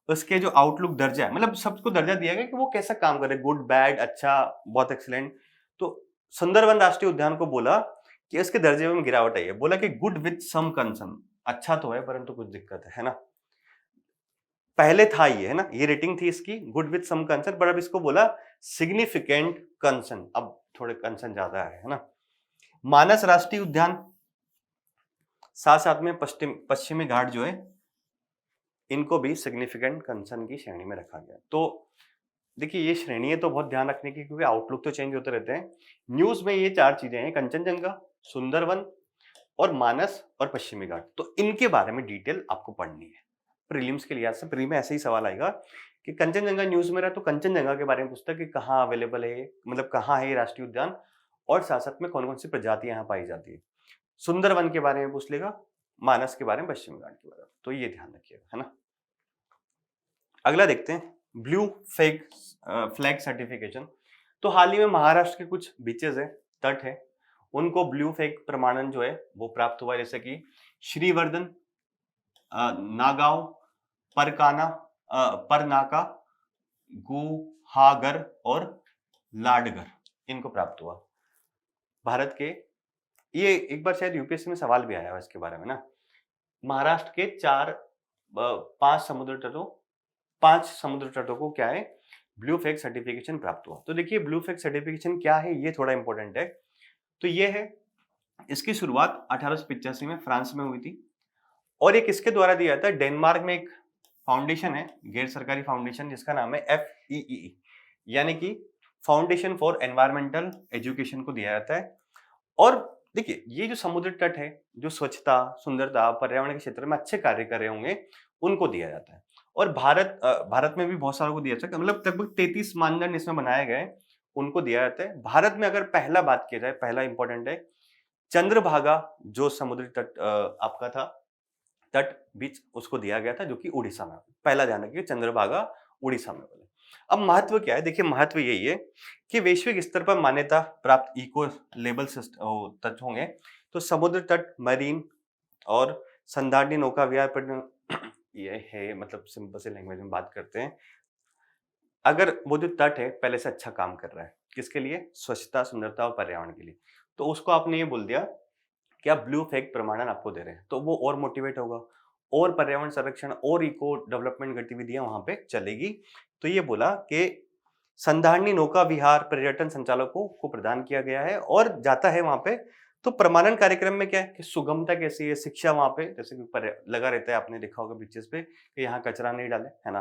उसके जो आउटलुक दर्जा है, मतलब सबको दर्जा दिया गया कि वो कैसा काम करे, गुड, बैड, अच्छा, बहुत एक्सीलेंट। तो सुंदरवन राष्ट्रीय उद्यान को बोला कि इसके दर्जे में गिरावट आई है। बोला कि गुड विथ सम कंसर्न, अच्छा तो है परंतु कुछ दिक्कत है ना। पहले था ये, है ना, ये रेटिंग थी इसकी गुड विथ सम कंसर्न, पर अब इसको बोला सिग्निफिकेंट कंसर्न, अब थोड़े कंसर्न ज्यादा है ना। मानस राष्ट्रीय उद्यान, साथ साथ में पश्चिमी घाट जो है, इनको भी सिग्निफिकेंट कंसर्न की श्रेणी में रखा गया। तो देखिए ये श्रेणी है तो बहुत ध्यान रखने की, क्योंकि आउटलुक तो चेंज होते रहते हैं। न्यूज में ये चार चीजें हैं, कंचनजंगा, सुंदरवन और मानस और पश्चिमी घाट। तो इनके बारे में डिटेल आपको पढ़नी है। प्रीलिम्स के लिहाज से प्री में ऐसे ही सवाल आएगा कि कंचनजंगा न्यूज में रहा तो कंचनजंगा के बारे में पूछता है कि कहाँ अवेलेबल है, मतलब कहाँ है ये राष्ट्रीय उद्यान, और साथ साथ में कौन कौन सी प्रजातियां यहाँ पाई जाती है। सुंदरवन के बारे में पूछ लेगा, मानस के बारे में, पश्चिमी घाट के बारे में। तो ये ध्यान रखिएगा, है ना। अगला देखते हैं ब्लू फ्लैग फ्लैग सर्टिफिकेशन। तो हाल ही में महाराष्ट्र के कुछ बीचेस है, तट है, उनको ब्लू फ्लैग प्रमाणन जो है वो प्राप्त हुआ, जैसे कि श्रीवर्धन, नागांव, परकाना, परनाका, गुहागर और लाडगर, इनको प्राप्त हुआ भारत के। ये एक बार शायद यूपीएससी में सवाल भी आया है इसके बारे में ना। महाराष्ट्र के पांच समुद्र तटों को क्या है, ब्लू फ्लैग सर्टिफिकेशन प्राप्त हुआ। तो देखिए ब्लू फ्लैग सर्टिफिकेशन क्या है, ये थोड़ा इंपॉर्टेंट है। तो ये है, इसकी शुरुआत 1885 में फ्रांस में हुई थी, और ये किसके द्वारा दिया जाता है? डेनमार्क में एक फाउंडेशन है, गैर सरकारी फाउंडेशन, जिसका नाम है FEE, यानी कि फाउंडेशन फॉर एनवायरमेंटल एजुकेशन को दिया जाता है। और देखिए ये जो समुद्र तट है, जो स्वच्छता, सुंदरता, पर्यावरण के क्षेत्र में अच्छे कार्य कर रहे होंगे, उनको दिया जाता है। और भारत में भी बहुत सारों को दिया जाता है, मतलब लगभग 33 मानदंड इसमें बनाए गए, उनको दिया जाता है। भारत में अगर पहला बात किया जाए, पहला इंपॉर्टेंट है चंद्रभागा, जो समुद्री तट आपका था, तट बीच, उसको दिया गया था, जो कि उड़ीसा में। पहला ध्यान रखिए, चंद्रभागा उड़ीसा में बोले। अब महत्व क्या है? देखिए महत्व यही है कि वैश्विक स्तर पर मान्यता प्राप्त इको लेबल तट होंगे, तो समुद्र तट, मरीन और संधारणी नौका विहार पर ये है, मतलब सिंपल से लैंग्वेज में बात करते हैं, अगर वो जो तट है पहले से अच्छा काम कर रहा है, किसके लिए? स्वच्छता, सुंदरता और पर्यावरण के लिए, तो उसको आपने ये बोल दिया कि आप ब्लू फ्लैग प्रमाणन आपको दे रहे हैं, तो वो और मोटिवेट होगा, और पर्यावरण संरक्षण और इको डेवलपमेंट गतिविधियां वहां पे चलेगी। तो ये बोला कि संधारणी नौका विहार पर्यटन संचालकों को प्रदान किया गया है और जाता है वहां पे। तो प्रमाणन कार्यक्रम में क्या है कि सुगमता कैसी है, शिक्षा वहां पे, जैसे कि लगा रहता है, आपने देखा होगा बीचेस पे कि यहाँ कचरा नहीं डाले, है ना।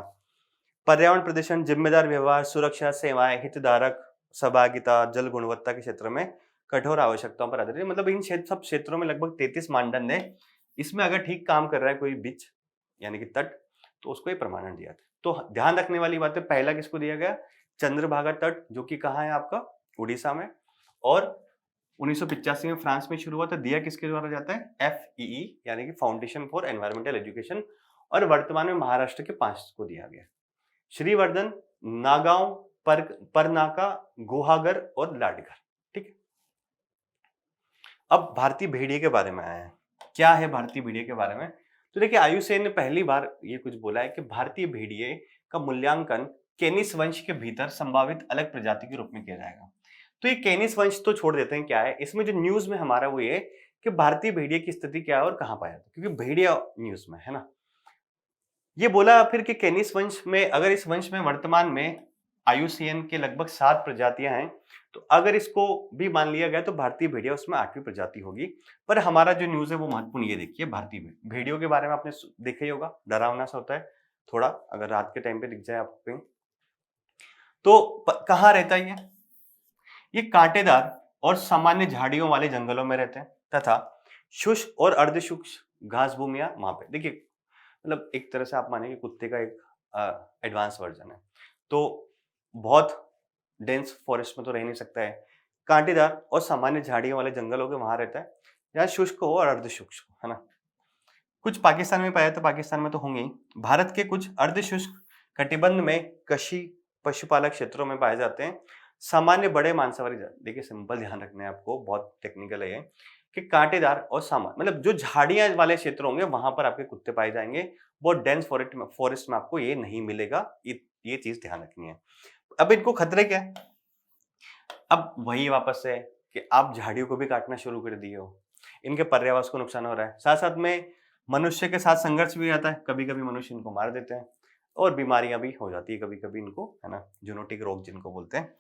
पर्यावरण प्रदूषण, जिम्मेदार व्यवहार, सुरक्षा, सेवाएं, हितधारक सहभागिता, जल गुणवत्ता के क्षेत्र में कठोर आवश्यकताओं पर आधारित, मतलब इन सब क्षेत्रों में लगभग 33 मानदंड है। इसमें अगर ठीक काम कर रहा है कोई बीच यानी कि तट, तो उसको ये प्रमाणन दिया था। तो ध्यान रखने वाली बात है, पहला किसको दिया गया? चंद्रभागा तट, जो कि कहाँ है आपका? उड़ीसा में। और 1985 में फ्रांस में शुरू हुआ था। दिया किसके द्वारा जाता है? FEE, यानी कि फाउंडेशन फॉर एनवायरमेंटल एजुकेशन। और वर्तमान में महाराष्ट्र के 5 को दिया गया, श्रीवर्धन, नागांव, परनाका, गुहागर और लाडगर। ठीक है। अब भारतीय भेड़िए के बारे में आया है। क्या है भारतीय भेड़िए के बारे में? तो देखिए आयुसेन ने पहली बार ये कुछ बोला है कि भारतीय भेड़िए का मूल्यांकन केनिस वंश के भीतर संभावित अलग प्रजाति के रूप में किया जाएगा। तो ये केनिस वंश तो छोड़ देते हैं, क्या है इसमें जो न्यूज में हमारा वो ये कि भारतीय भेड़िए की स्थिति क्या है और कहां पाया था, क्योंकि भेड़िया न्यूज में है ना। ये बोला फिर कि केनिस वंश में, अगर इस वंश में वर्तमान में आयुसीएन के लगभग 7 प्रजातियां हैं, तो अगर इसको भी मान लिया गया तो भारतीय भेड़िया उसमें 8वीं प्रजाति होगी। पर हमारा जो न्यूज है वो महत्वपूर्ण ये देखिए, भारतीय भेड़ियों के बारे में आपने देखा ही होगा, डरावना सा होता है थोड़ा, अगर रात के टाइम पे दिख जाए आपको कहीं। तो कहाँ रहता है ये कांटेदार और सामान्य झाड़ियों वाले जंगलों में रहते हैं, तथा शुष्क और अर्धशुष्क घास भूमियां वहां पे। देखिए मतलब एक तरह से आप माने कि कुत्ते का एक एडवांस वर्जन है। तो बहुत डेंस फॉरेस्ट में तो रह नहीं सकता है। कांटेदार और सामान्य झाड़ियों वाले जंगल हो गए वहां रहता है, जहाँ शुष्क हो और अर्ध शुष्क हो, है ना। कुछ पाकिस्तान में पाया, तो पाकिस्तान में तो होंगे ही। भारत के कुछ अर्ध शुष्क कटिबंध में कृषि पशुपालक क्षेत्रों में पाए जाते हैं। सामान्य बड़े मांसाहारी देखिए सिंपल ध्यान रखना है आपको, बहुत टेक्निकल है ये, कि कांटेदार और सामान्य मतलब जो झाड़ियां वाले क्षेत्र होंगे वहां पर आपके कुत्ते पाए जाएंगे। बहुत डेंस फॉरेस्ट में आपको ये नहीं मिलेगा। ये चीज ध्यान रखनी है। अब इनको खतरे क्या है? अब वही वापस से कि आप झाड़ियों को भी काटना शुरू कर दिए हो, इनके पर्यावरण को नुकसान हो रहा है, साथ साथ में मनुष्य के साथ संघर्ष भी आता है। कभी कभी मनुष्य इनको मार देते हैं और बीमारियां भी हो जाती है कभी कभी इनको, है ना, जूनोटिक रोग जिनको बोलते हैं।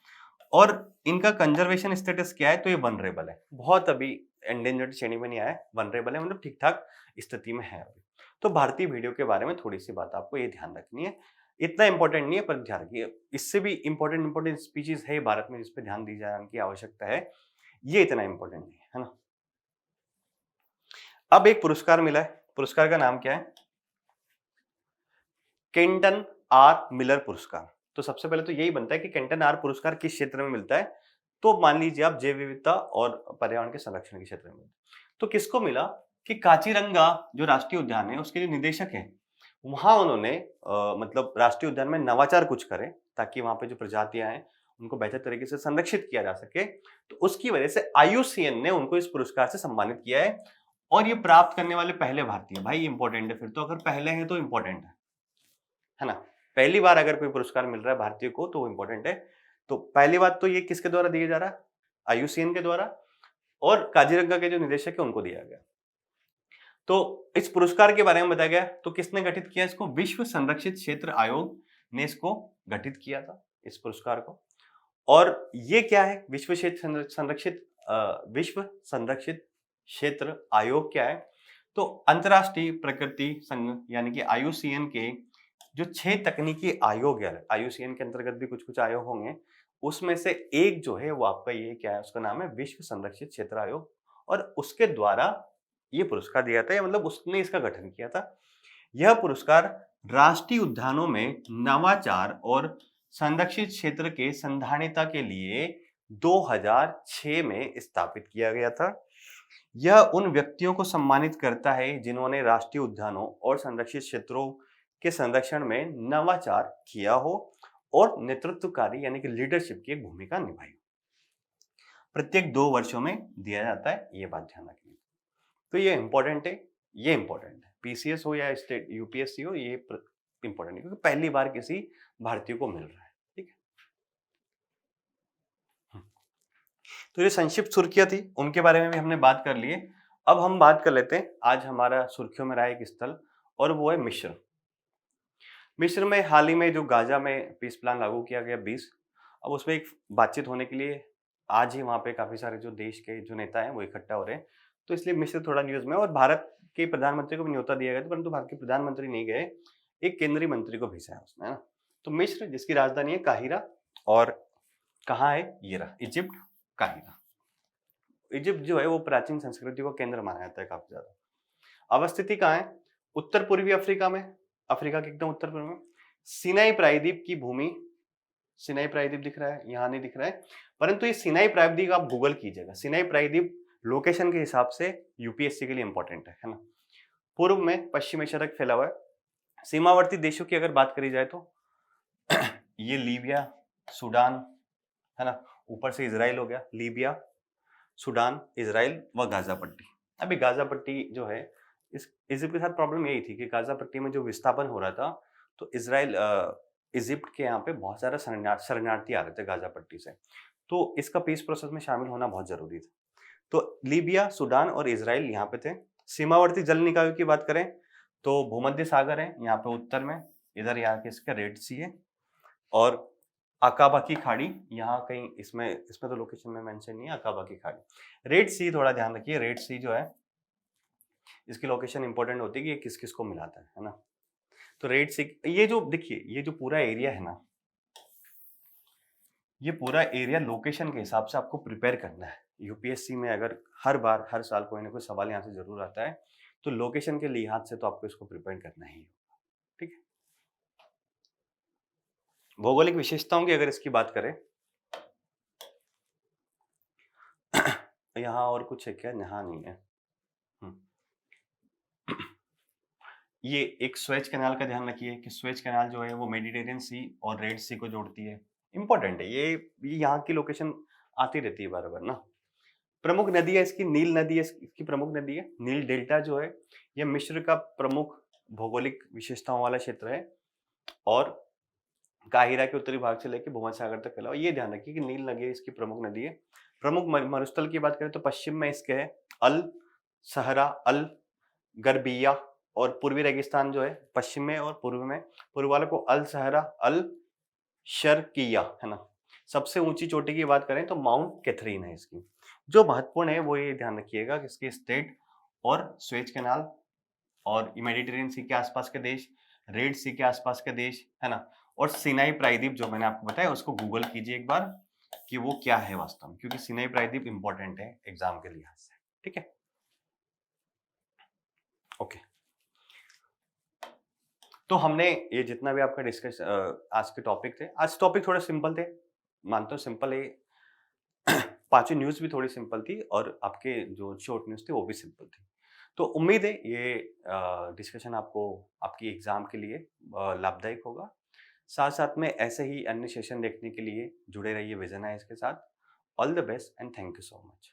और इनका कंजर्वेशन स्टेटस क्या है? तो ये वनरेबल है, बहुत अभी एंडेंजर्ड श्रेणी में नहीं आया है, वनरेबल है, मतलब ठीक ठाक स्थिति में है अभी। तो भारतीय भेड़ियों के बारे में थोड़ी सी बात आपको ये ध्यान रखनी है। इतना इंपॉर्टेंट नहीं है पर ध्यान रखिए, इससे भी इंपॉर्टेंट स्पीशीज है भारत में जिसपे ध्यान दी जाने की आवश्यकता है। ये इतना इंपॉर्टेंट नहीं है ना। अब एक पुरस्कार मिला है, पुरस्कार का नाम क्या है? केंटन आर मिलर पुरस्कार। तो सबसे पहले तो यही बनता है कि केंटन आर पुरस्कार किस क्षेत्र में मिलता है? तो मान लीजिए आप जैव विविधता और पर्यावरण के संरक्षण के क्षेत्र में मिलता है। तो किसको मिला कि काजीरंगा जो राष्ट्रीय उद्यान है उसके जो निदेशक हैं, वहां उन्होंने मतलब राष्ट्रीय उद्यान में नवाचार कुछ करे ताकि वहां पे जो प्रजातियां हैं उनको बेहतर तरीके से संरक्षित किया जा सके। तो उसकी वजह से IUCN ने उनको इस पुरस्कार से सम्मानित किया है। और ये प्राप्त करने वाले पहले भारतीय, भाई इंपॉर्टेंट है, फिर तो अगर पहले हैं तो इंपॉर्टेंट है ना। पहली बार अगर कोई पुरस्कार मिल रहा है भारतीय को तो इंपॉर्टेंट है। तो पहली बात तो ये किसके द्वारा दिया जा रहा है? IUCN के द्वारा, और काजीरंगा के जो निदेशक है उनको दिया गया। तो इस पुरस्कार के बारे में बताया गया, तो किसने गठित किया इसको? विश्व संरक्षित क्षेत्र आयोग ने इसको गठित किया था, इस पुरस्कार को। और ये क्या है विश्व क्षेत्र संरक्षित विश्व संरक्षित क्षेत्र आयोग क्या है? तो अंतरराष्ट्रीय प्रकृति संघ यानी कि IUCN के जो 6 तकनीकी आयोग है, IUCN के अंतर्गत भी कुछ कुछ आयोग होंगे, उसमें से एक जो है वो आपका ये क्या है, उसका नाम है विश्व संरक्षित क्षेत्र आयोग। और उसके द्वारा ये पुरस्कार दिया था, या मतलब उसने इसका गठन किया था। यह पुरस्कार राष्ट्रीय उद्यानों में नवाचार और संरक्षित क्षेत्र के संधारणीयता के लिए 2006 में स्थापित किया गया था। यह उन व्यक्तियों को सम्मानित करता है जिन्होंने राष्ट्रीय उद्यानों और संरक्षित क्षेत्रों के संरक्षण में नवाचार किया हो और नेतृत्वकारी यानी कि लीडरशिप की एक भूमिका निभाई हो। प्रत्येक 2 वर्षों में दिया जाता है, ये बात ध्यान रखनी। तो ये इंपॉर्टेंट है, ये इंपॉर्टेंट है, PCS हो या स्टेट UPSC हो, ये इंपॉर्टेंट है क्योंकि पहली बार किसी भारतीय को मिल रहा है। ठीक है। तो ये संक्षिप्त सुर्खियां थी, उनके बारे में भी हमने बात कर ली है। अब हम बात कर लेते हैं, आज हमारा सुर्खियों में रहा एक स्थल, और वो है मिस्र। मिस्र में हाल ही में जो गाजा में पीस प्लान लागू किया गया 20, अब उसमें एक बातचीत होने के लिए आज ही वहाँ पे काफी सारे जो देश के जो नेता हैं वो इकट्ठा हो रहे हैं। तो इसलिए मिस्र थोड़ा न्यूज में, और भारत के प्रधानमंत्री को भी न्योता दिया गया था, परंतु भारत के प्रधानमंत्री नहीं गए, एक केंद्रीय मंत्री को भेजा है उसने, है ना। तो मिस्र जिसकी राजधानी है काहिरा, और कहाँ है ये रहा, इजिप्ट, काहिरा। इजिप्ट जो है वो प्राचीन संस्कृति का केंद्र माना जाता है काफी ज्यादा। अवस्थिति कहाँ है? उत्तर पूर्वी अफ्रीका में, अफ्रीका के एकदम उत्तर पूर्व में। सिनाई प्रायद्वीप की भूमि, सिनाई प्रायद्वीप दिख रहा है, यहाँ नहीं दिख रहा है, परंतु ये सिनाई प्रायद्वीप आप गूगल कीजिएगा। सिनाई प्रायद्वीप लोकेशन के हिसाब से UPSC के लिए इंपॉर्टेंट है ना। पूर्व में पश्चिम एशिया तक फैला हुआ है। सीमावर्ती देशों की अगर बात करी जाए तो ये लीबिया, सूडान, है ना, ऊपर से इजराइल हो गया, लीबिया, सूडान, इजराइल व गाजा पट्टी। अभी गाजा पट्टी जो है, इस इजिप्ट के साथ प्रॉब्लम यही थी कि गाजा पट्टी में जो विस्थापन हो रहा था, तो इजराइल इजिप्ट के यहाँ पे बहुत सारा शरणार्थी आ रहे थे गाजा पट्टी से, तो इसका पीस प्रोसेस में शामिल होना बहुत जरूरी था। तो लीबिया, सूडान और इजराइल यहाँ पे थे। सीमावर्ती जल निकायों की बात करें तो भूमध्य सागर है यहाँ पे उत्तर में, इधर यहाँ के इसका रेड सी है, और अकाबा की खाड़ी यहाँ कहीं, इसमें तो लोकेशन में मेंशन नहीं है, अकाबा की खाड़ी। रेड सी थोड़ा ध्यान रखिए, रेड सी जो है इसकी लोकेशन इंपॉर्टेंट होती है कि ये किस किस को मिलाता है ना। तो रेड सी, ये जो देखिए ये जो पूरा एरिया है ना, ये पूरा एरिया लोकेशन के हिसाब से आपको प्रिपेयर करना है। UPSC में अगर हर बार हर साल कोई ना कोई सवाल यहाँ से जरूर आता है, तो लोकेशन के लिहाज से तो आपको इसको प्रिपेयर करना ही होगा। ठीक है। भौगोलिक विशेषताओं की अगर इसकी बात करें यहाँ और कुछ है क्या? यहाँ नहीं है। हम्म। ये एक स्वेज कैनाल का ध्यान रखिए कि स्वेज कैनाल जो है वो मेडिटेरियन सी और रेड सी को जोड़ती है। इंपॉर्टेंट है ये यहाँ की लोकेशन आती रहती है बार बार ना। प्रमुख नदी है इसकी, नील नदी है इसकी प्रमुख नदी है। नील डेल्टा जो है ये मिस्र का प्रमुख भौगोलिक विशेषताओं वाला क्षेत्र है और काहिरा के उत्तरी भाग से लेकर भुवन सागर तक फैला हुआ। ये ध्यान रखिए कि नील नदी इसकी प्रमुख नदी है। प्रमुख मरुस्थल की बात करें तो पश्चिम में इसके है अल सहरा, अल गरबिया, और पूर्वी रेगिस्तान जो है पश्चिम में और पूर्व में। पूर्व वाले को अल सहरा, अल शर्किया है ना। सबसे ऊंची चोटी की बात करें तो माउंट कैथरीन है इसकी। जो महत्वपूर्ण है वो ये ध्यान रखिएगा कि इसके स्टेट और स्वेज कैनाल और मेडिटेरियन सी के आसपास के देश, रेड सी के आसपास के देश है ना, और सिनाई प्रायद्वीप जो मैंने आपको बताया उसको गूगल कीजिए एक बार कि वो क्या है वास्तव में, क्योंकि सिनाई प्रायद्वीप इंपॉर्टेंट है एग्जाम के लिहाज से। ठीक है, ओके। तो हमने ये जितना भी आपका डिस्कस आज के टॉपिक थे, आज टॉपिक थोड़े सिंपल थे, मानता हूँ सिंपल है। पांचों न्यूज भी थोड़ी सिंपल थी और आपके जो शॉर्ट न्यूज थे वो भी सिंपल थी। तो उम्मीद है ये डिस्कशन आपको आपकी एग्जाम के लिए लाभदायक होगा। साथ साथ में ऐसे ही अन्य सेशन देखने के लिए जुड़े रहिए विजन आइज के साथ। All the best and thank you so much.